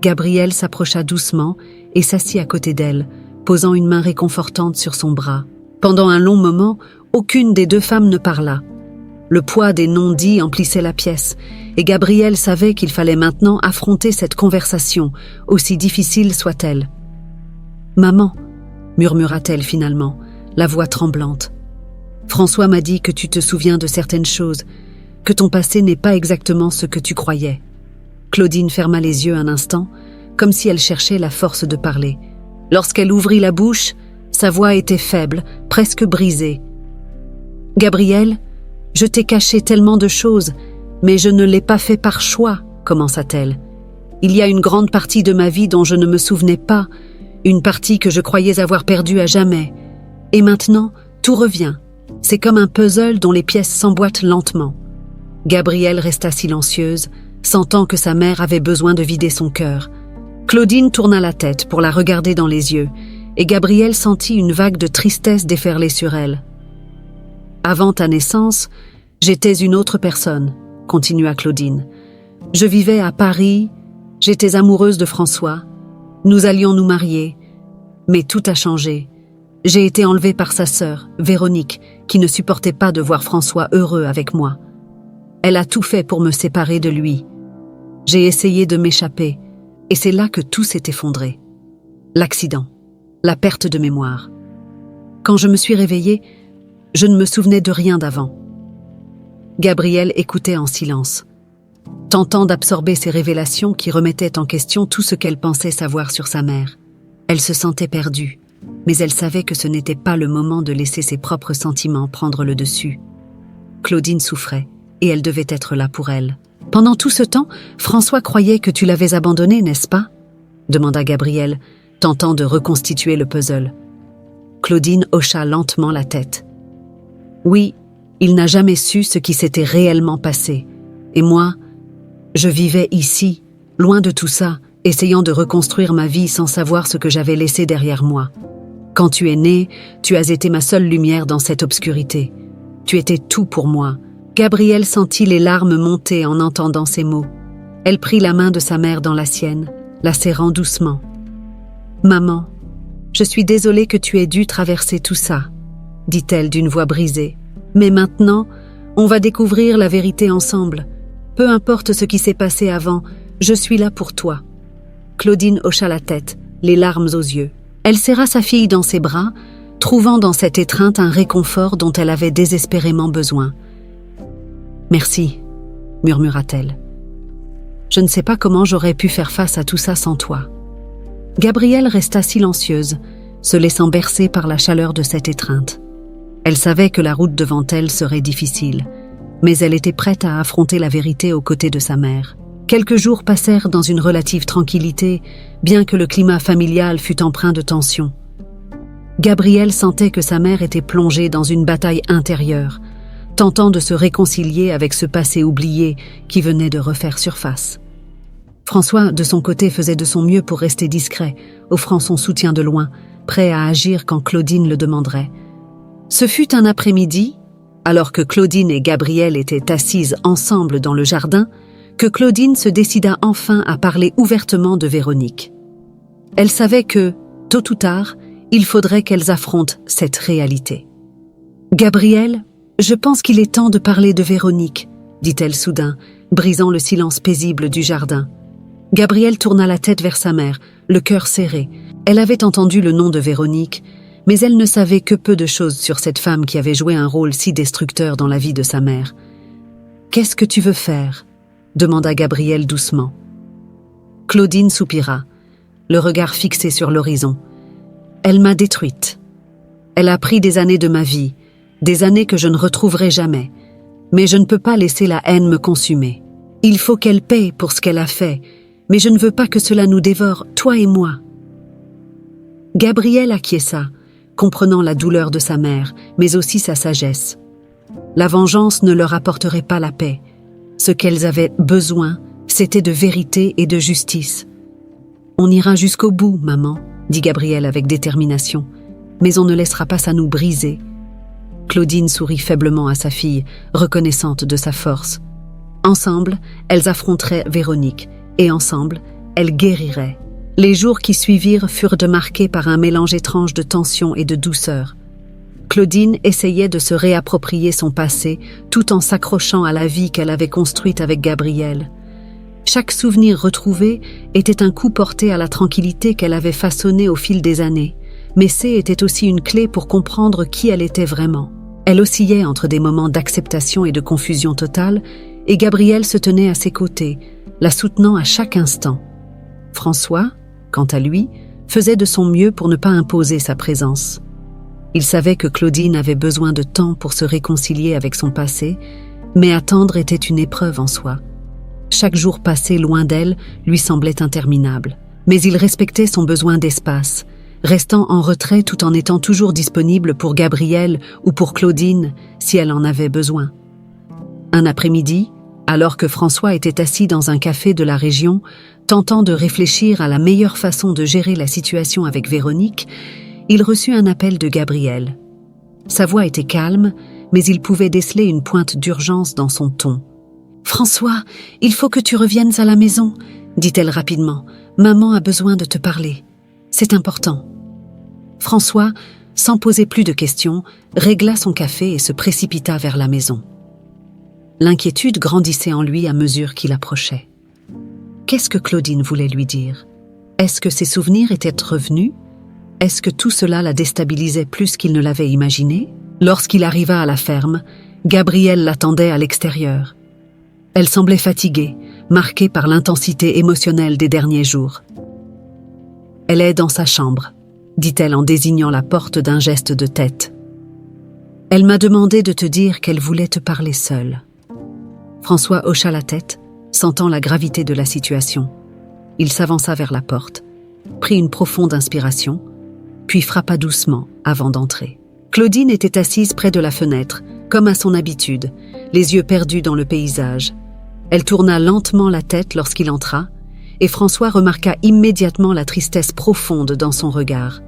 Gabrielle s'approcha doucement et s'assit à côté d'elle, posant une main réconfortante sur son bras. Pendant un long moment, aucune des deux femmes ne parla. Le poids des non-dits emplissait la pièce, et Gabrielle savait qu'il fallait maintenant affronter cette conversation, aussi difficile soit-elle. « Maman » murmura-t-elle finalement, la voix tremblante. « François m'a dit que tu te souviens de certaines choses, que ton passé n'est pas exactement ce que tu croyais. » Claudine ferma les yeux un instant, comme si elle cherchait la force de parler. Lorsqu'elle ouvrit la bouche, sa voix était faible, presque brisée. « Gabrielle, je t'ai caché tellement de choses, mais je ne l'ai pas fait par choix, » commença-t-elle. « Il y a une grande partie de ma vie dont je ne me souvenais pas, une partie que je croyais avoir perdue à jamais. Et maintenant, tout revient. C'est comme un puzzle dont les pièces s'emboîtent lentement. » Gabrielle resta silencieuse, sentant que sa mère avait besoin de vider son cœur. Claudine tourna la tête pour la regarder dans les yeux, et Gabrielle sentit une vague de tristesse déferler sur elle. « Avant ta naissance, j'étais une autre personne, » continua Claudine. « Je vivais à Paris, j'étais amoureuse de François. Nous allions nous marier, mais tout a changé. J'ai été enlevée par sa sœur, Véronique, qui ne supportait pas de voir François heureux avec moi. Elle a tout fait pour me séparer de lui. J'ai essayé de m'échapper, et c'est là que tout s'est effondré. L'accident, la perte de mémoire. Quand je me suis réveillée, je ne me souvenais de rien d'avant. » Gabrielle écoutait en silence, tentant d'absorber ces révélations qui remettaient en question tout ce qu'elle pensait savoir sur sa mère. Elle se sentait perdue, mais elle savait que ce n'était pas le moment de laisser ses propres sentiments prendre le dessus. Claudine souffrait, et elle devait être là pour elle. « Pendant tout ce temps, François croyait que tu l'avais abandonné, n'est-ce pas ?» demanda Gabriel, tentant de reconstituer le puzzle. Claudine hocha lentement la tête. « Oui, il n'a jamais su ce qui s'était réellement passé. Et moi, je vivais ici, loin de tout ça, essayant de reconstruire ma vie sans savoir ce que j'avais laissé derrière moi. Quand tu es né, tu as été ma seule lumière dans cette obscurité. Tu étais tout pour moi. » Gabrielle sentit les larmes monter en entendant ces mots. Elle prit la main de sa mère dans la sienne, la serrant doucement. « Maman, je suis désolée que tu aies dû traverser tout ça, » dit-elle d'une voix brisée. « Mais maintenant, on va découvrir la vérité ensemble. Peu importe ce qui s'est passé avant, je suis là pour toi. » Claudine hocha la tête, les larmes aux yeux. Elle serra sa fille dans ses bras, trouvant dans cette étreinte un réconfort dont elle avait désespérément besoin. « Merci, » murmura-t-elle. « Je ne sais pas comment j'aurais pu faire face à tout ça sans toi. » Gabrielle resta silencieuse, se laissant bercer par la chaleur de cette étreinte. Elle savait que la route devant elle serait difficile, mais elle était prête à affronter la vérité aux côtés de sa mère. Quelques jours passèrent dans une relative tranquillité, bien que le climat familial fût empreint de tension. Gabrielle sentait que sa mère était plongée dans une bataille intérieure, tentant de se réconcilier avec ce passé oublié qui venait de refaire surface. François, de son côté, faisait de son mieux pour rester discret, offrant son soutien de loin, prêt à agir quand Claudine le demanderait. Ce fut un après-midi, alors que Claudine et Gabrielle étaient assises ensemble dans le jardin, que Claudine se décida enfin à parler ouvertement de Véronique. Elle savait que, tôt ou tard, il faudrait qu'elles affrontent cette réalité. « Gabrielle, je pense qu'il est temps de parler de Véronique, » dit-elle soudain, brisant le silence paisible du jardin. Gabrielle tourna la tête vers sa mère, le cœur serré. Elle avait entendu le nom de Véronique, mais elle ne savait que peu de choses sur cette femme qui avait joué un rôle si destructeur dans la vie de sa mère. « Qu'est-ce que tu veux faire ?» demanda Gabrielle doucement. Claudine soupira, le regard fixé sur l'horizon. « Elle m'a détruite. Elle a pris des années de ma vie, des années que je ne retrouverai jamais. Mais je ne peux pas laisser la haine me consumer. Il faut qu'elle paie pour ce qu'elle a fait, mais je ne veux pas que cela nous dévore, toi et moi. » Gabrielle acquiesça, comprenant la douleur de sa mère, mais aussi sa sagesse. La vengeance ne leur apporterait pas la paix. Ce qu'elles avaient besoin, c'était de vérité et de justice. « On ira jusqu'au bout, maman, » dit Gabrielle avec détermination, « mais on ne laissera pas ça nous briser. » Claudine sourit faiblement à sa fille, reconnaissante de sa force. Ensemble, elles affronteraient Véronique, et ensemble, elles guériraient. Les jours qui suivirent furent marqués par un mélange étrange de tension et de douceur. Claudine essayait de se réapproprier son passé, tout en s'accrochant à la vie qu'elle avait construite avec Gabrielle. Chaque souvenir retrouvé était un coup porté à la tranquillité qu'elle avait façonnée au fil des années, mais était aussi une clé pour comprendre qui elle était vraiment. Elle oscillait entre des moments d'acceptation et de confusion totale, et Gabrielle se tenait à ses côtés, la soutenant à chaque instant. François, quant à lui, faisait de son mieux pour ne pas imposer sa présence. Il savait que Claudine avait besoin de temps pour se réconcilier avec son passé, mais attendre était une épreuve en soi. Chaque jour passé loin d'elle lui semblait interminable, mais il respectait son besoin d'espace, restant en retrait tout en étant toujours disponible pour Gabrielle ou pour Claudine si elle en avait besoin. Un après-midi, alors que François était assis dans un café de la région, tentant de réfléchir à la meilleure façon de gérer la situation avec Véronique, il reçut un appel de Gabrielle. Sa voix était calme, mais il pouvait déceler une pointe d'urgence dans son ton. « François, il faut que tu reviennes à la maison, » dit-elle rapidement. « Maman a besoin de te parler. C'est important. » François, sans poser plus de questions, régla son café et se précipita vers la maison. L'inquiétude grandissait en lui à mesure qu'il approchait. Qu'est-ce que Claudine voulait lui dire? Est-ce que ses souvenirs étaient revenus? Est-ce que tout cela la déstabilisait plus qu'il ne l'avait imaginé? Lorsqu'il arriva à la ferme, Gabrielle l'attendait à l'extérieur. Elle semblait fatiguée, marquée par l'intensité émotionnelle des derniers jours. « Elle est dans sa chambre », dit-elle en désignant la porte d'un geste de tête. Elle m'a demandé de te dire qu'elle voulait te parler seule. » François hocha la tête, sentant la gravité de la situation. Il s'avança vers la porte, prit une profonde inspiration, puis frappa doucement avant d'entrer. Claudine était assise près de la fenêtre, comme à son habitude, les yeux perdus dans le paysage. Elle tourna lentement la tête lorsqu'il entra, et François remarqua immédiatement la tristesse profonde dans son regard.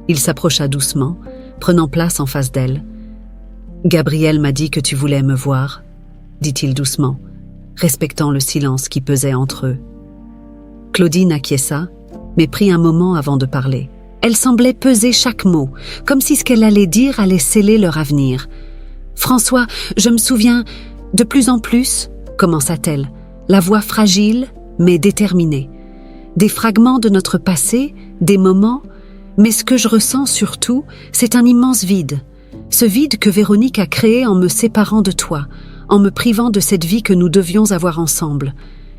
Il s'approcha doucement, prenant place en face d'elle. « Gabriel m'a dit que tu voulais me voir », dit-il doucement, respectant le silence qui pesait entre eux. Claudine acquiesça, mais prit un moment avant de parler. Elle semblait peser chaque mot, comme si ce qu'elle allait dire allait sceller leur avenir. « François, je me souviens, de plus en plus, » commença-t-elle, la voix fragile mais déterminée. « Des fragments de notre passé, des moments, mais ce que je ressens surtout, c'est un immense vide. Ce vide que Véronique a créé en me séparant de toi, en me privant de cette vie que nous devions avoir ensemble. »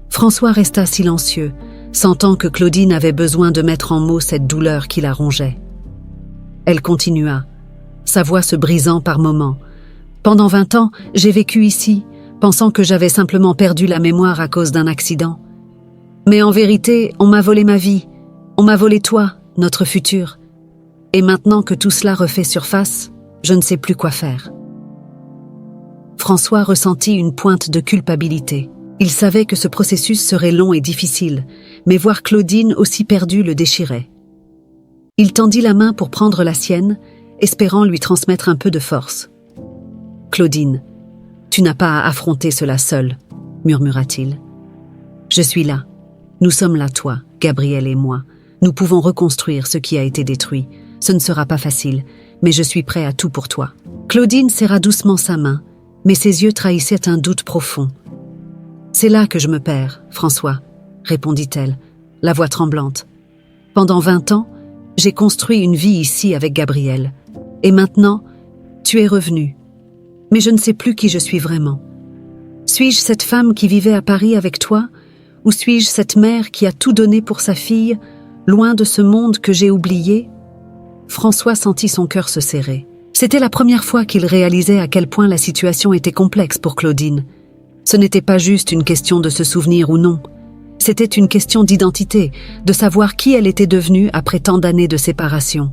François resta silencieux, sentant que Claudine avait besoin de mettre en mots cette douleur qui la rongeait. Elle continua, sa voix se brisant par moments. « Pendant 20 ans, j'ai vécu ici, pensant que j'avais simplement perdu la mémoire à cause d'un accident. Mais en vérité, on m'a volé ma vie, on m'a volé toi, notre futur. Et maintenant que tout cela refait surface, je ne sais plus quoi faire. » François ressentit une pointe de culpabilité. Il savait que ce processus serait long et difficile, mais voir Claudine aussi perdue le déchirait. Il tendit la main pour prendre la sienne, espérant lui transmettre un peu de force. « Claudine, tu n'as pas à affronter cela seule, » murmura-t-il. « Je suis là. Nous sommes là, toi, Gabriel et moi. Nous pouvons reconstruire ce qui a été détruit. Ce ne sera pas facile, mais je suis prêt à tout pour toi. » Claudine serra doucement sa main, mais ses yeux trahissaient un doute profond. « C'est là que je me perds, François, » répondit-elle, la voix tremblante. « Pendant 20 ans, j'ai construit une vie ici avec Gabriel. Et maintenant, tu es revenu. Mais je ne sais plus qui je suis vraiment. Suis-je cette femme qui vivait à Paris avec toi, ou suis-je cette mère qui a tout donné pour sa fille, loin de ce monde que j'ai oublié ?» François sentit son cœur se serrer. C'était la première fois qu'il réalisait à quel point la situation était complexe pour Claudine. Ce n'était pas juste une question de se souvenir ou non. C'était une question d'identité, de savoir qui elle était devenue après tant d'années de séparation.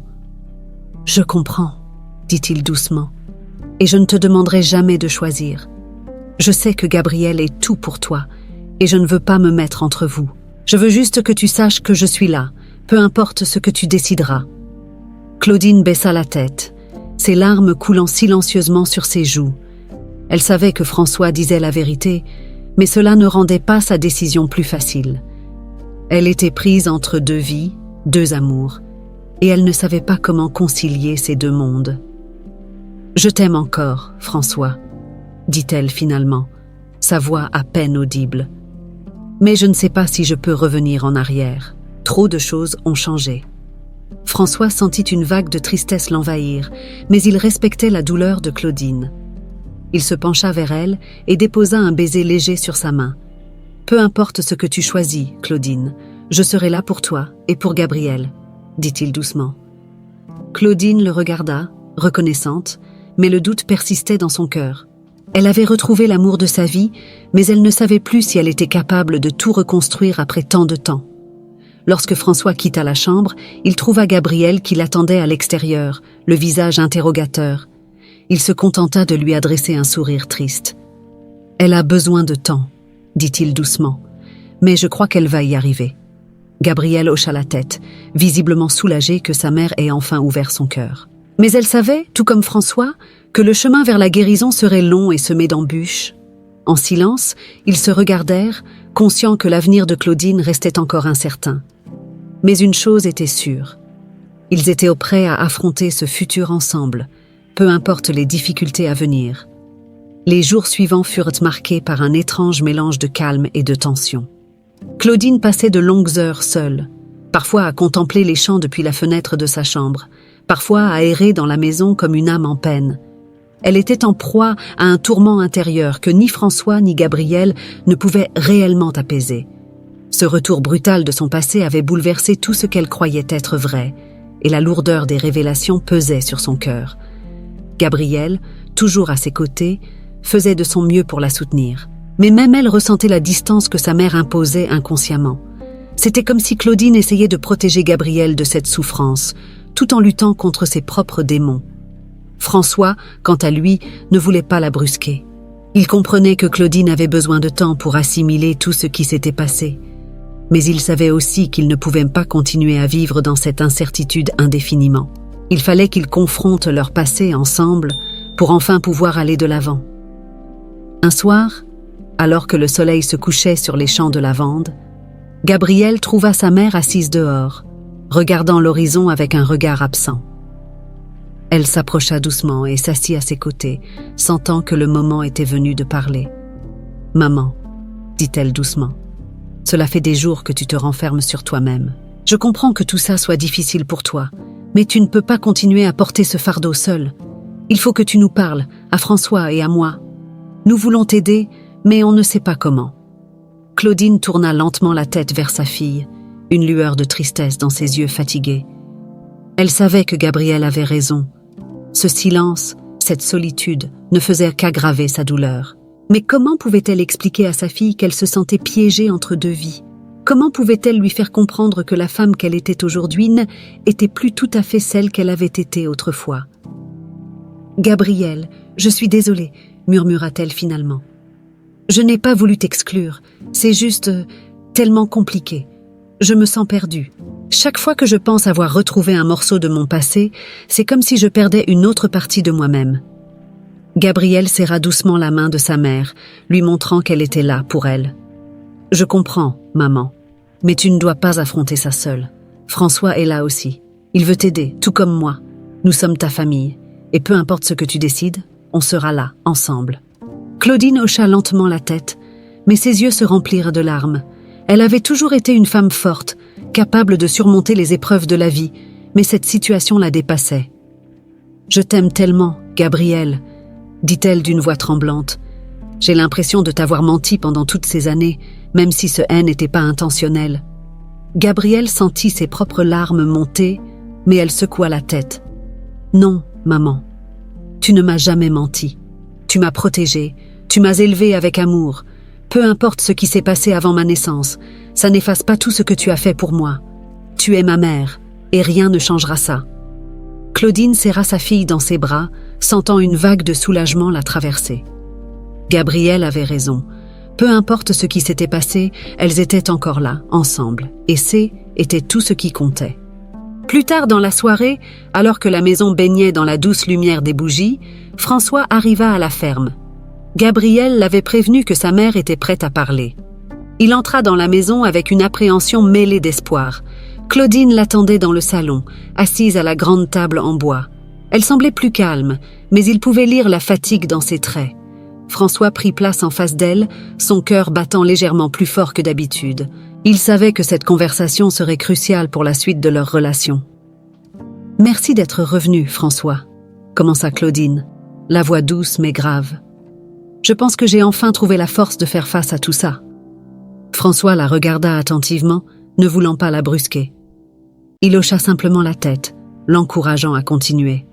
« Je comprends, » dit-il doucement, « et je ne te demanderai jamais de choisir. Je sais que Gabriel est tout pour toi, et je ne veux pas me mettre entre vous. Je veux juste que tu saches que je suis là, peu importe ce que tu décideras. » Claudine baissa la tête, ses larmes coulant silencieusement sur ses joues. Elle savait que François disait la vérité, mais cela ne rendait pas sa décision plus facile. Elle était prise entre deux vies, deux amours, et elle ne savait pas comment concilier ces deux mondes. « Je t'aime encore, François, » dit-elle finalement, sa voix à peine audible. « Mais je ne sais pas si je peux revenir en arrière. Trop de choses ont changé. » François sentit une vague de tristesse l'envahir, mais il respectait la douleur de Claudine. Il se pencha vers elle et déposa un baiser léger sur sa main. « Peu importe ce que tu choisis, Claudine, je serai là pour toi et pour Gabriel, » dit-il doucement. Claudine le regarda, reconnaissante, mais le doute persistait dans son cœur. Elle avait retrouvé l'amour de sa vie, mais elle ne savait plus si elle était capable de tout reconstruire après tant de temps. Lorsque François quitta la chambre, il trouva Gabriel qui l'attendait à l'extérieur, le visage interrogateur. Il se contenta de lui adresser un sourire triste. « Elle a besoin de temps, » dit-il doucement, « mais je crois qu'elle va y arriver. » Gabriel hocha la tête, visiblement soulagé que sa mère ait enfin ouvert son cœur. Mais elle savait, tout comme François, que le chemin vers la guérison serait long et semé d'embûches. En silence, ils se regardèrent, conscients que l'avenir de Claudine restait encore incertain. Mais une chose était sûre. Ils étaient prêts à affronter ce futur ensemble, peu importe les difficultés à venir. Les jours suivants furent marqués par un étrange mélange de calme et de tension. Claudine passait de longues heures seule, parfois à contempler les champs depuis la fenêtre de sa chambre, parfois à errer dans la maison comme une âme en peine. Elle était en proie à un tourment intérieur que ni François ni Gabriel ne pouvaient réellement apaiser. Ce retour brutal de son passé avait bouleversé tout ce qu'elle croyait être vrai, et la lourdeur des révélations pesait sur son cœur. Gabrielle, toujours à ses côtés, faisait de son mieux pour la soutenir. Mais même elle ressentait la distance que sa mère imposait inconsciemment. C'était comme si Claudine essayait de protéger Gabrielle de cette souffrance, tout en luttant contre ses propres démons. François, quant à lui, ne voulait pas la brusquer. Il comprenait que Claudine avait besoin de temps pour assimiler tout ce qui s'était passé. Mais il savait aussi qu'il ne pouvait pas continuer à vivre dans cette incertitude indéfiniment. Il fallait qu'ils confrontent leur passé ensemble pour enfin pouvoir aller de l'avant. Un soir, alors que le soleil se couchait sur les champs de lavande, Gabrielle trouva sa mère assise dehors, regardant l'horizon avec un regard absent. Elle s'approcha doucement et s'assit à ses côtés, sentant que le moment était venu de parler. « Maman, dit-elle doucement, cela fait des jours que tu te renfermes sur toi-même. Je comprends que tout ça soit difficile pour toi, mais tu ne peux pas continuer à porter ce fardeau seul. Il faut que tu nous parles, à François et à moi. Nous voulons t'aider, mais on ne sait pas comment. » Claudine tourna lentement la tête vers sa fille, une lueur de tristesse dans ses yeux fatigués. Elle savait que Gabrielle avait raison. Ce silence, cette solitude, ne faisaient qu'aggraver sa douleur. Mais comment pouvait-elle expliquer à sa fille qu'elle se sentait piégée entre deux vies? Comment pouvait-elle lui faire comprendre que la femme qu'elle était aujourd'hui n'était plus tout à fait celle qu'elle avait été autrefois? « Gabrielle, je suis désolée, » murmura-t-elle finalement. « Je n'ai pas voulu t'exclure, c'est juste tellement compliqué. Je me sens perdue. Chaque fois que je pense avoir retrouvé un morceau de mon passé, c'est comme si je perdais une autre partie de moi-même. » Gabrielle serra doucement la main de sa mère, lui montrant qu'elle était là pour elle. « Je comprends, maman, mais tu ne dois pas affronter ça seule. François est là aussi. Il veut t'aider, tout comme moi. Nous sommes ta famille, et peu importe ce que tu décides, on sera là, ensemble. » Claudine hocha lentement la tête, mais ses yeux se remplirent de larmes. Elle avait toujours été une femme forte, capable de surmonter les épreuves de la vie, mais cette situation la dépassait. « Je t'aime tellement, Gabrielle, » dit-elle d'une voix tremblante. « J'ai l'impression de t'avoir menti pendant toutes ces années, même si ce haine n'était pas intentionnel. » Gabrielle sentit ses propres larmes monter, mais elle secoua la tête. « Non, maman, tu ne m'as jamais menti. Tu m'as protégée, tu m'as élevée avec amour. Peu importe ce qui s'est passé avant ma naissance, ça n'efface pas tout ce que tu as fait pour moi. Tu es ma mère, et rien ne changera ça. » Claudine serra sa fille dans ses bras, sentant une vague de soulagement la traverser. Gabrielle avait raison. Peu importe ce qui s'était passé, elles étaient encore là, ensemble, et était tout ce qui comptait. Plus tard dans la soirée, alors que la maison baignait dans la douce lumière des bougies, François arriva à la ferme. Gabrielle l'avait prévenu que sa mère était prête à parler. Il entra dans la maison avec une appréhension mêlée d'espoir. Claudine l'attendait dans le salon, assise à la grande table en bois. Elle semblait plus calme, mais il pouvait lire la fatigue dans ses traits. François prit place en face d'elle, son cœur battant légèrement plus fort que d'habitude. Il savait que cette conversation serait cruciale pour la suite de leur relation. « Merci d'être revenu, François », commença Claudine, la voix douce mais grave. « Je pense que j'ai enfin trouvé la force de faire face à tout ça. » François la regarda attentivement, ne voulant pas la brusquer. Il hocha simplement la tête, l'encourageant à continuer.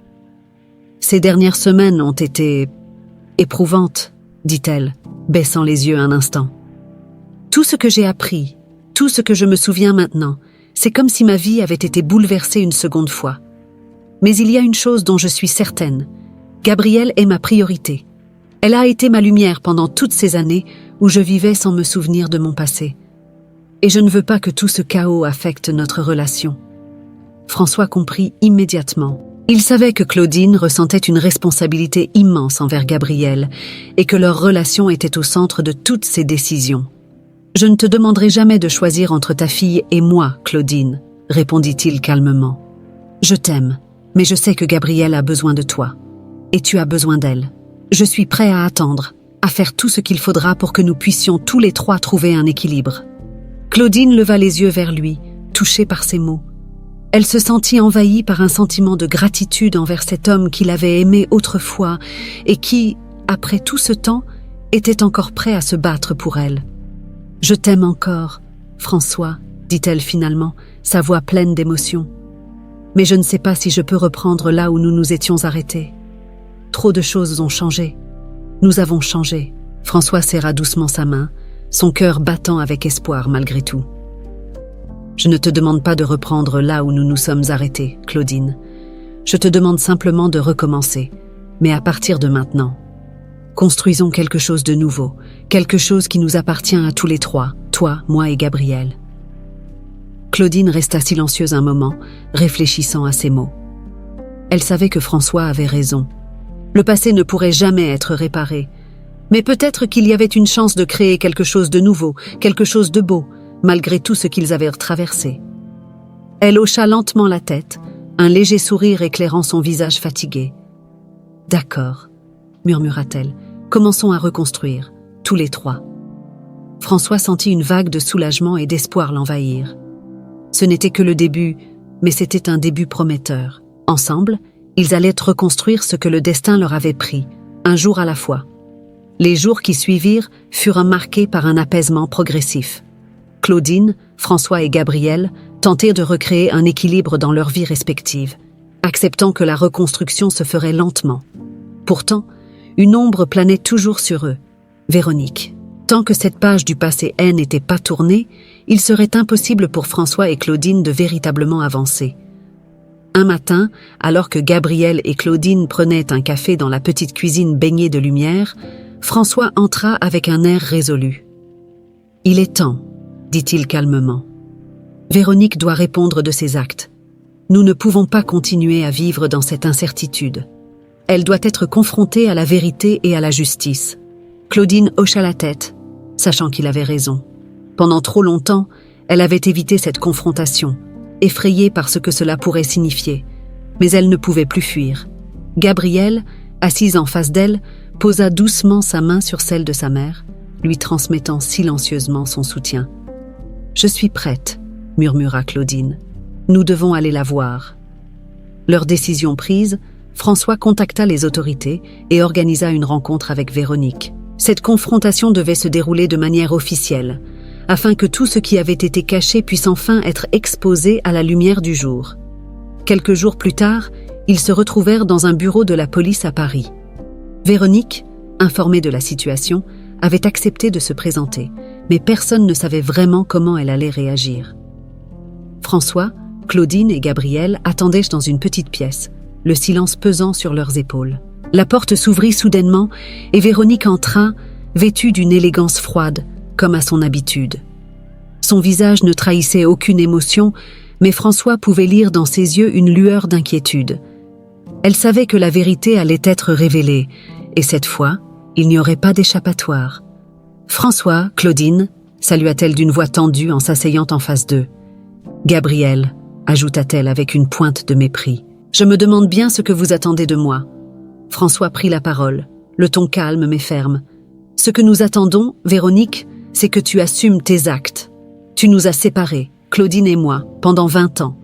« Ces dernières semaines ont été éprouvantes, » dit-elle, baissant les yeux un instant. « Tout ce que j'ai appris, tout ce que je me souviens maintenant, c'est comme si ma vie avait été bouleversée une seconde fois. Mais il y a une chose dont je suis certaine. Gabrielle est ma priorité. Elle a été ma lumière pendant toutes ces années où je vivais sans me souvenir de mon passé. Et je ne veux pas que tout ce chaos affecte notre relation. » François comprit immédiatement. Il savait que Claudine ressentait une responsabilité immense envers Gabrielle et que leur relation était au centre de toutes ses décisions. « Je ne te demanderai jamais de choisir entre ta fille et moi, Claudine, » répondit-il calmement. « Je t'aime, mais je sais que Gabrielle a besoin de toi. Et tu as besoin d'elle. Je suis prêt à attendre, à faire tout ce qu'il faudra pour que nous puissions tous les trois trouver un équilibre. » Claudine leva les yeux vers lui, touchée par ces mots. Elle se sentit envahie par un sentiment de gratitude envers cet homme qui l'avait aimée autrefois et qui, après tout ce temps, était encore prêt à se battre pour elle. « Je t'aime encore, François, » dit-elle finalement, sa voix pleine d'émotion. « Mais je ne sais pas si je peux reprendre là où nous nous étions arrêtés. » Trop de choses ont changé. Nous avons changé. François serra doucement sa main, son cœur battant avec espoir malgré tout. Je ne te demande pas de reprendre là où nous nous sommes arrêtés, Claudine. Je te demande simplement de recommencer, mais à partir de maintenant. Construisons quelque chose de nouveau, quelque chose qui nous appartient à tous les trois, toi, moi et Gabriel. Claudine resta silencieuse un moment, réfléchissant à ces mots. Elle savait que François avait raison. Le passé ne pourrait jamais être réparé. Mais peut-être qu'il y avait une chance de créer quelque chose de nouveau, quelque chose de beau, malgré tout ce qu'ils avaient traversé. Elle hocha lentement la tête, un léger sourire éclairant son visage fatigué. « D'accord, » murmura-t-elle, « commençons à reconstruire, tous les trois. » François sentit une vague de soulagement et d'espoir l'envahir. Ce n'était que le début, mais c'était un début prometteur. Ensemble, ils allaient reconstruire ce que le destin leur avait pris, un jour à la fois. Les jours qui suivirent furent marqués par un apaisement progressif. Claudine, François et Gabriel tentèrent de recréer un équilibre dans leurs vies respectives, acceptant que la reconstruction se ferait lentement. Pourtant, une ombre planait toujours sur eux, Véronique. Tant que cette page du passé n'était pas tournée, il serait impossible pour François et Claudine de véritablement avancer. Un matin, alors que Gabriel et Claudine prenaient un café dans la petite cuisine baignée de lumière, François entra avec un air résolu. « Il est temps », dit-il calmement. « Véronique doit répondre de ses actes. Nous ne pouvons pas continuer à vivre dans cette incertitude. Elle doit être confrontée à la vérité et à la justice. » Claudine hocha la tête, sachant qu'il avait raison. Pendant trop longtemps, elle avait évité cette confrontation, effrayée par ce que cela pourrait signifier. Mais elle ne pouvait plus fuir. Gabriel, assise en face d'elle, posa doucement sa main sur celle de sa mère, lui transmettant silencieusement son soutien. « Je suis prête, » murmura Claudine. « Nous devons aller la voir. » Leur décision prise, François contacta les autorités et organisa une rencontre avec Véronique. Cette confrontation devait se dérouler de manière officielle, afin que tout ce qui avait été caché puisse enfin être exposé à la lumière du jour. Quelques jours plus tard, ils se retrouvèrent dans un bureau de la police à Paris. Véronique, informée de la situation, avait accepté de se présenter, mais personne ne savait vraiment comment elle allait réagir. François, Claudine et Gabriel attendaient dans une petite pièce, le silence pesant sur leurs épaules. La porte s'ouvrit soudainement et Véronique entra, vêtue d'une élégance froide, comme à son habitude. Son visage ne trahissait aucune émotion, mais François pouvait lire dans ses yeux une lueur d'inquiétude. Elle savait que la vérité allait être révélée, et cette fois, il n'y aurait pas d'échappatoire. « François, Claudine » salua-t-elle d'une voix tendue en s'asseyant en face d'eux. « Gabriel » ajouta-t-elle avec une pointe de mépris. « Je me demande bien ce que vous attendez de moi. » François prit la parole, le ton calme mais ferme. « Ce que nous attendons, Véronique, c'est que tu assumes tes actes. Tu nous as séparés, Claudine et moi, pendant 20 ans.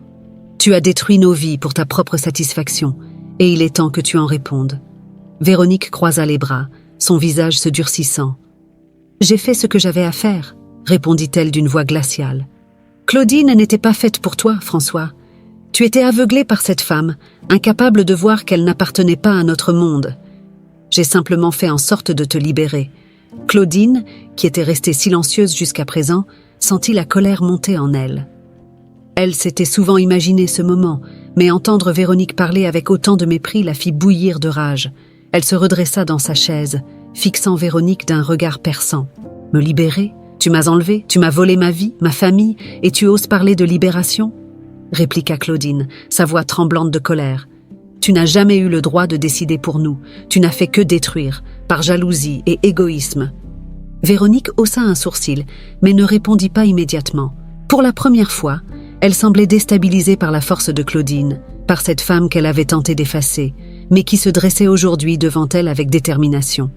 Tu as détruit nos vies pour ta propre satisfaction, et il est temps que tu en répondes. » Véronique croisa les bras, son visage se durcissant. « J'ai fait ce que j'avais à faire, » répondit-elle d'une voix glaciale. « Claudine n'était pas faite pour toi, François. Tu étais aveuglé par cette femme, incapable de voir qu'elle n'appartenait pas à notre monde. J'ai simplement fait en sorte de te libérer. » Claudine, qui était restée silencieuse jusqu'à présent, sentit la colère monter en elle. Elle s'était souvent imaginé ce moment, mais entendre Véronique parler avec autant de mépris la fit bouillir de rage. Elle se redressa dans sa chaise, fixant Véronique d'un regard perçant. « Me libérer ? Tu m'as enlevé, tu m'as volé ma vie, ma famille, et tu oses parler de libération ?» répliqua Claudine, sa voix tremblante de colère. « Tu n'as jamais eu le droit de décider pour nous, tu n'as fait que détruire, par jalousie et égoïsme. » Véronique haussa un sourcil, mais ne répondit pas immédiatement. Pour la première fois, elle semblait déstabilisée par la force de Claudine, par cette femme qu'elle avait tenté d'effacer, mais qui se dressait aujourd'hui devant elle avec détermination.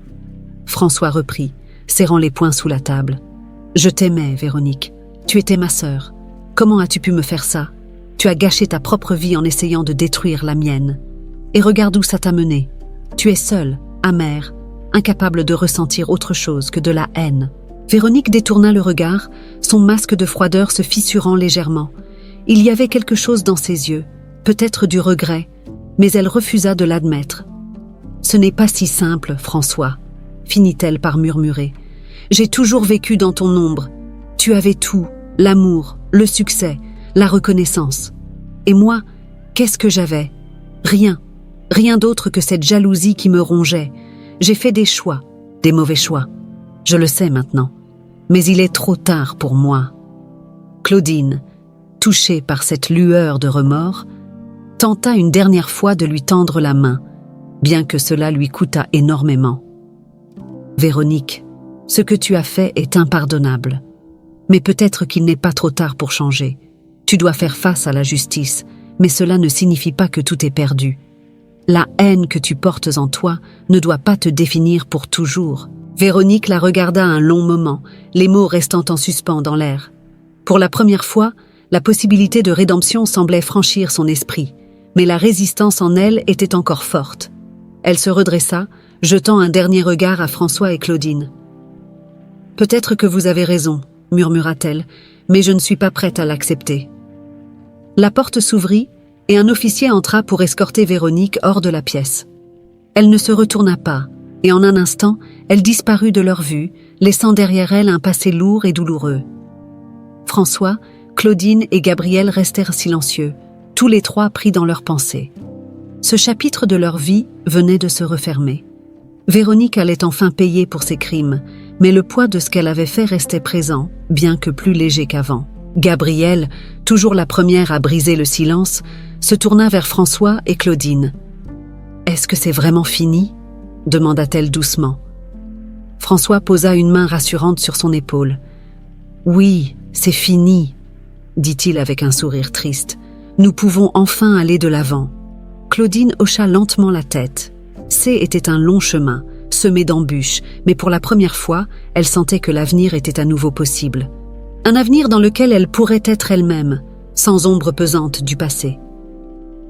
François reprit, serrant les poings sous la table. « Je t'aimais, Véronique. Tu étais ma sœur. Comment as-tu pu me faire ça ? Tu as gâché ta propre vie en essayant de détruire la mienne. Et regarde où ça t'a mené. Tu es seule, amère, incapable de ressentir autre chose que de la haine. » Véronique détourna le regard, son masque de froideur se fissurant légèrement. Il y avait quelque chose dans ses yeux, peut-être du regret, mais elle refusa de l'admettre. « Ce n'est pas si simple, François, finit-elle par murmurer. J'ai toujours vécu dans ton ombre. Tu avais tout, l'amour, le succès, la reconnaissance. Et moi, qu'est-ce que j'avais? Rien, rien d'autre que cette jalousie qui me rongeait. J'ai fait des choix, des mauvais choix. Je le sais maintenant. Mais il est trop tard pour moi. Claudine, touchée par cette lueur de remords, tenta une dernière fois de lui tendre la main, bien que cela lui coûtât énormément. Véronique, ce que tu as fait est impardonnable. Mais peut-être qu'il n'est pas trop tard pour changer. Tu dois faire face à la justice, mais cela ne signifie pas que tout est perdu. La haine que tu portes en toi ne doit pas te définir pour toujours. Véronique la regarda un long moment, les mots restant en suspens dans l'air. Pour la première fois, la possibilité de rédemption semblait franchir son esprit, mais la résistance en elle était encore forte. Elle se redressa, jetant un dernier regard à François et Claudine. « Peut-être que vous avez raison, » murmura-t-elle, « mais je ne suis pas prête à l'accepter. » La porte s'ouvrit et un officier entra pour escorter Véronique hors de la pièce. Elle ne se retourna pas, et en un instant, elle disparut de leur vue, laissant derrière elle un passé lourd et douloureux. François, Claudine et Gabriel restèrent silencieux, tous les trois pris dans leurs pensées. Ce chapitre de leur vie venait de se refermer. Véronique allait enfin payer pour ses crimes, mais le poids de ce qu'elle avait fait restait présent, bien que plus léger qu'avant. Gabrielle, toujours la première à briser le silence, se tourna vers François et Claudine. « Est-ce que c'est vraiment fini ?» demanda-t-elle doucement. François posa une main rassurante sur son épaule. « Oui, c'est fini, » dit-il avec un sourire triste. « Nous pouvons enfin aller de l'avant. » Claudine hocha lentement la tête. C'était un long chemin, semé d'embûches, mais pour la première fois, elle sentait que l'avenir était à nouveau possible. Un avenir dans lequel elle pourrait être elle-même, sans ombre pesante du passé.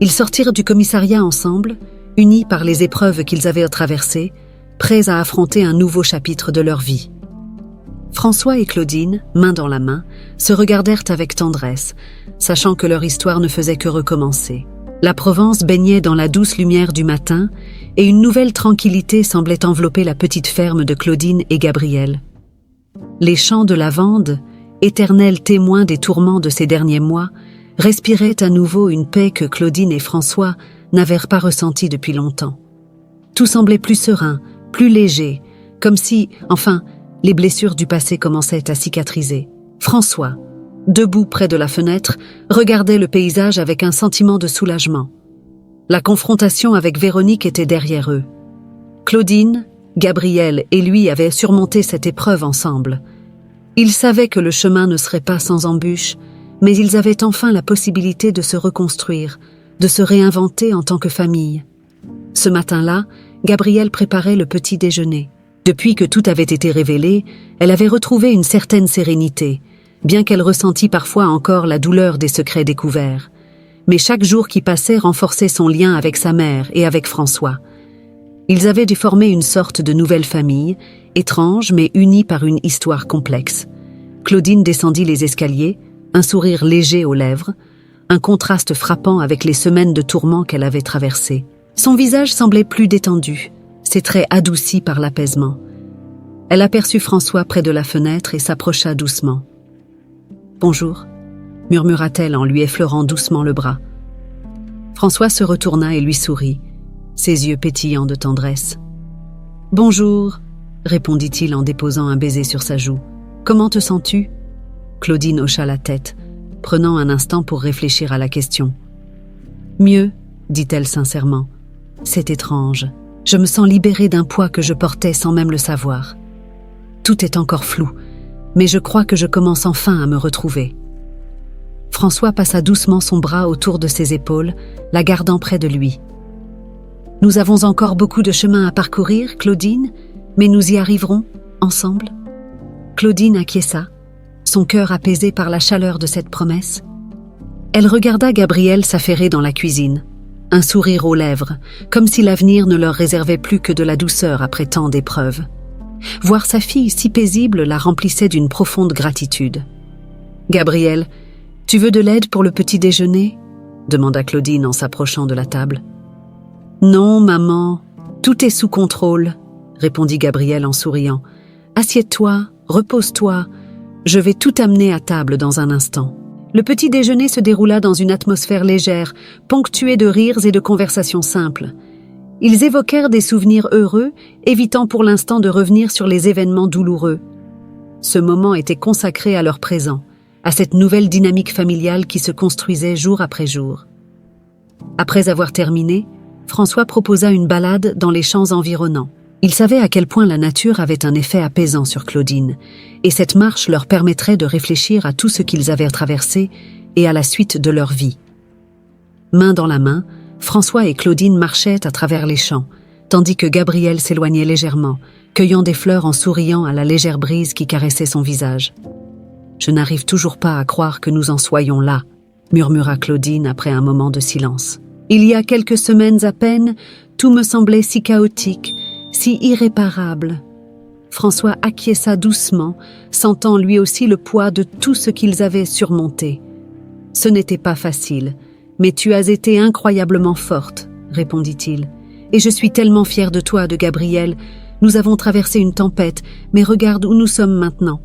Ils sortirent du commissariat ensemble, unis par les épreuves qu'ils avaient traversées, prêts à affronter un nouveau chapitre de leur vie. François et Claudine, main dans la main, se regardèrent avec tendresse, sachant que leur histoire ne faisait que recommencer. La Provence baignait dans la douce lumière du matin et une nouvelle tranquillité semblait envelopper la petite ferme de Claudine et Gabriel. Les champs de lavande, éternels témoins des tourments de ces derniers mois, respiraient à nouveau une paix que Claudine et François n'avaient pas ressentie depuis longtemps. Tout semblait plus serein, plus léger, comme si, enfin, les blessures du passé commençaient à cicatriser. François, debout près de la fenêtre, regardait le paysage avec un sentiment de soulagement. La confrontation avec Véronique était derrière eux. Claudine, Gabriel et lui avaient surmonté cette épreuve ensemble. Ils savaient que le chemin ne serait pas sans embûches, mais ils avaient enfin la possibilité de se reconstruire, de se réinventer en tant que famille. Ce matin-là, Gabriel préparait le petit déjeuner. Depuis que tout avait été révélé, elle avait retrouvé une certaine sérénité, bien qu'elle ressentît parfois encore la douleur des secrets découverts. Mais chaque jour qui passait renforçait son lien avec sa mère et avec François. Ils avaient dû former une sorte de nouvelle famille, étrange mais unie par une histoire complexe. Claudine descendit les escaliers, un sourire léger aux lèvres, un contraste frappant avec les semaines de tourments qu'elle avait traversées. Son visage semblait plus détendu, ses traits adoucis par l'apaisement. Elle aperçut François près de la fenêtre et s'approcha doucement. « Bonjour », murmura-t-elle en lui effleurant doucement le bras. François se retourna et lui sourit, ses yeux pétillants de tendresse. « Bonjour », répondit-il en déposant un baiser sur sa joue. « Comment te sens-tu » Claudine hocha la tête, prenant un instant pour réfléchir à la question. « Mieux », dit-elle sincèrement. « C'est étrange. Je me sens libérée d'un poids que je portais sans même le savoir. Tout est encore flou, mais je crois que je commence enfin à me retrouver. » François passa doucement son bras autour de ses épaules, la gardant près de lui. « Nous avons encore beaucoup de chemin à parcourir, Claudine, mais nous y arriverons, ensemble. » Claudine acquiesça, son cœur apaisé par la chaleur de cette promesse. Elle regarda Gabriel s'affairer dans la cuisine, un sourire aux lèvres, comme si l'avenir ne leur réservait plus que de la douceur après tant d'épreuves. Voir sa fille si paisible la remplissait d'une profonde gratitude. « Gabriel, tu veux de l'aide pour le petit déjeuner ?» demanda Claudine en s'approchant de la table. « Non, maman, » Tout est sous contrôle, répondit Gabriel en souriant. Assieds-toi, repose-toi, je vais tout amener à table dans un instant. Le petit déjeuner se déroula dans une atmosphère légère, ponctuée de rires et de conversations simples. Ils évoquèrent des souvenirs heureux, évitant pour l'instant de revenir sur les événements douloureux. Ce moment était consacré à leur présent, à cette nouvelle dynamique familiale qui se construisait jour après jour. Après avoir terminé, François proposa une balade dans les champs environnants. Il savait à quel point la nature avait un effet apaisant sur Claudine, et cette marche leur permettrait de réfléchir à tout ce qu'ils avaient traversé et à la suite de leur vie. Main dans la main, François et Claudine marchaient à travers les champs, tandis que Gabriel s'éloignait légèrement, cueillant des fleurs en souriant à la légère brise qui caressait son visage. « Je n'arrive toujours pas à croire que nous en soyons là », murmura Claudine après un moment de silence. « Il y a quelques semaines à peine, tout me semblait si chaotique, si irréparable. » François acquiesça doucement, sentant lui aussi le poids de tout ce qu'ils avaient surmonté. « Ce n'était pas facile, mais tu as été incroyablement forte, » répondit-il. « Et je suis tellement fière de toi, de Gabriel. Nous avons traversé une tempête, mais regarde où nous sommes maintenant. »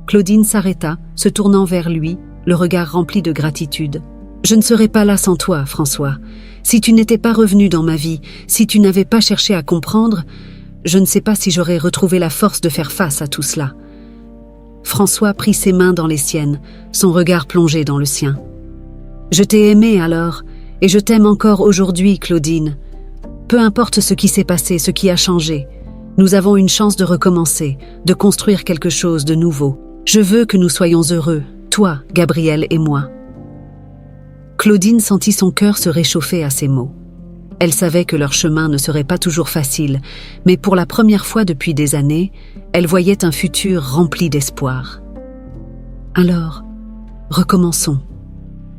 Claudine s'arrêta, se tournant vers lui, le regard rempli de gratitude. « Je ne serais pas là sans toi, François. Si tu n'étais pas revenu dans ma vie, si tu n'avais pas cherché à comprendre, je ne sais pas si j'aurais retrouvé la force de faire face à tout cela. » François prit ses mains dans les siennes, son regard plongé dans le sien. « Je t'ai aimée alors, et je t'aime encore aujourd'hui, Claudine. Peu importe ce qui s'est passé, ce qui a changé, nous avons une chance de recommencer, de construire quelque chose de nouveau. Je veux que nous soyons heureux, toi, Gabriel et moi. » Claudine sentit son cœur se réchauffer à ces mots. Elle savait que leur chemin ne serait pas toujours facile, mais pour la première fois depuis des années, elle voyait un futur rempli d'espoir. « Alors, recommençons, »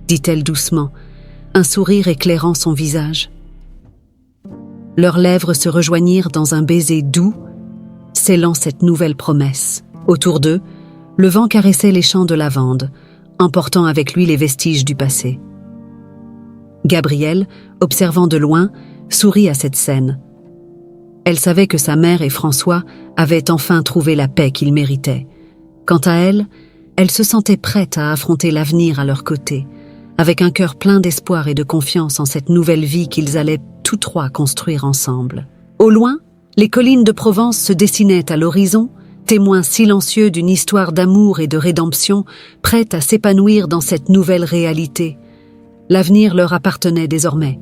dit-elle doucement, un sourire éclairant son visage. Leurs lèvres se rejoignirent dans un baiser doux, scellant cette nouvelle promesse. Autour d'eux, le vent caressait les champs de lavande, emportant avec lui les vestiges du passé. Gabriel, observant de loin, sourit à cette scène. Elle savait que sa mère et François avaient enfin trouvé la paix qu'ils méritaient. Quant à elle, elle se sentait prête à affronter l'avenir à leur côté, avec un cœur plein d'espoir et de confiance en cette nouvelle vie qu'ils allaient tous trois construire ensemble. Au loin, les collines de Provence se dessinaient à l'horizon, témoins silencieux d'une histoire d'amour et de rédemption, prête à s'épanouir dans cette nouvelle réalité. L'avenir leur appartenait désormais,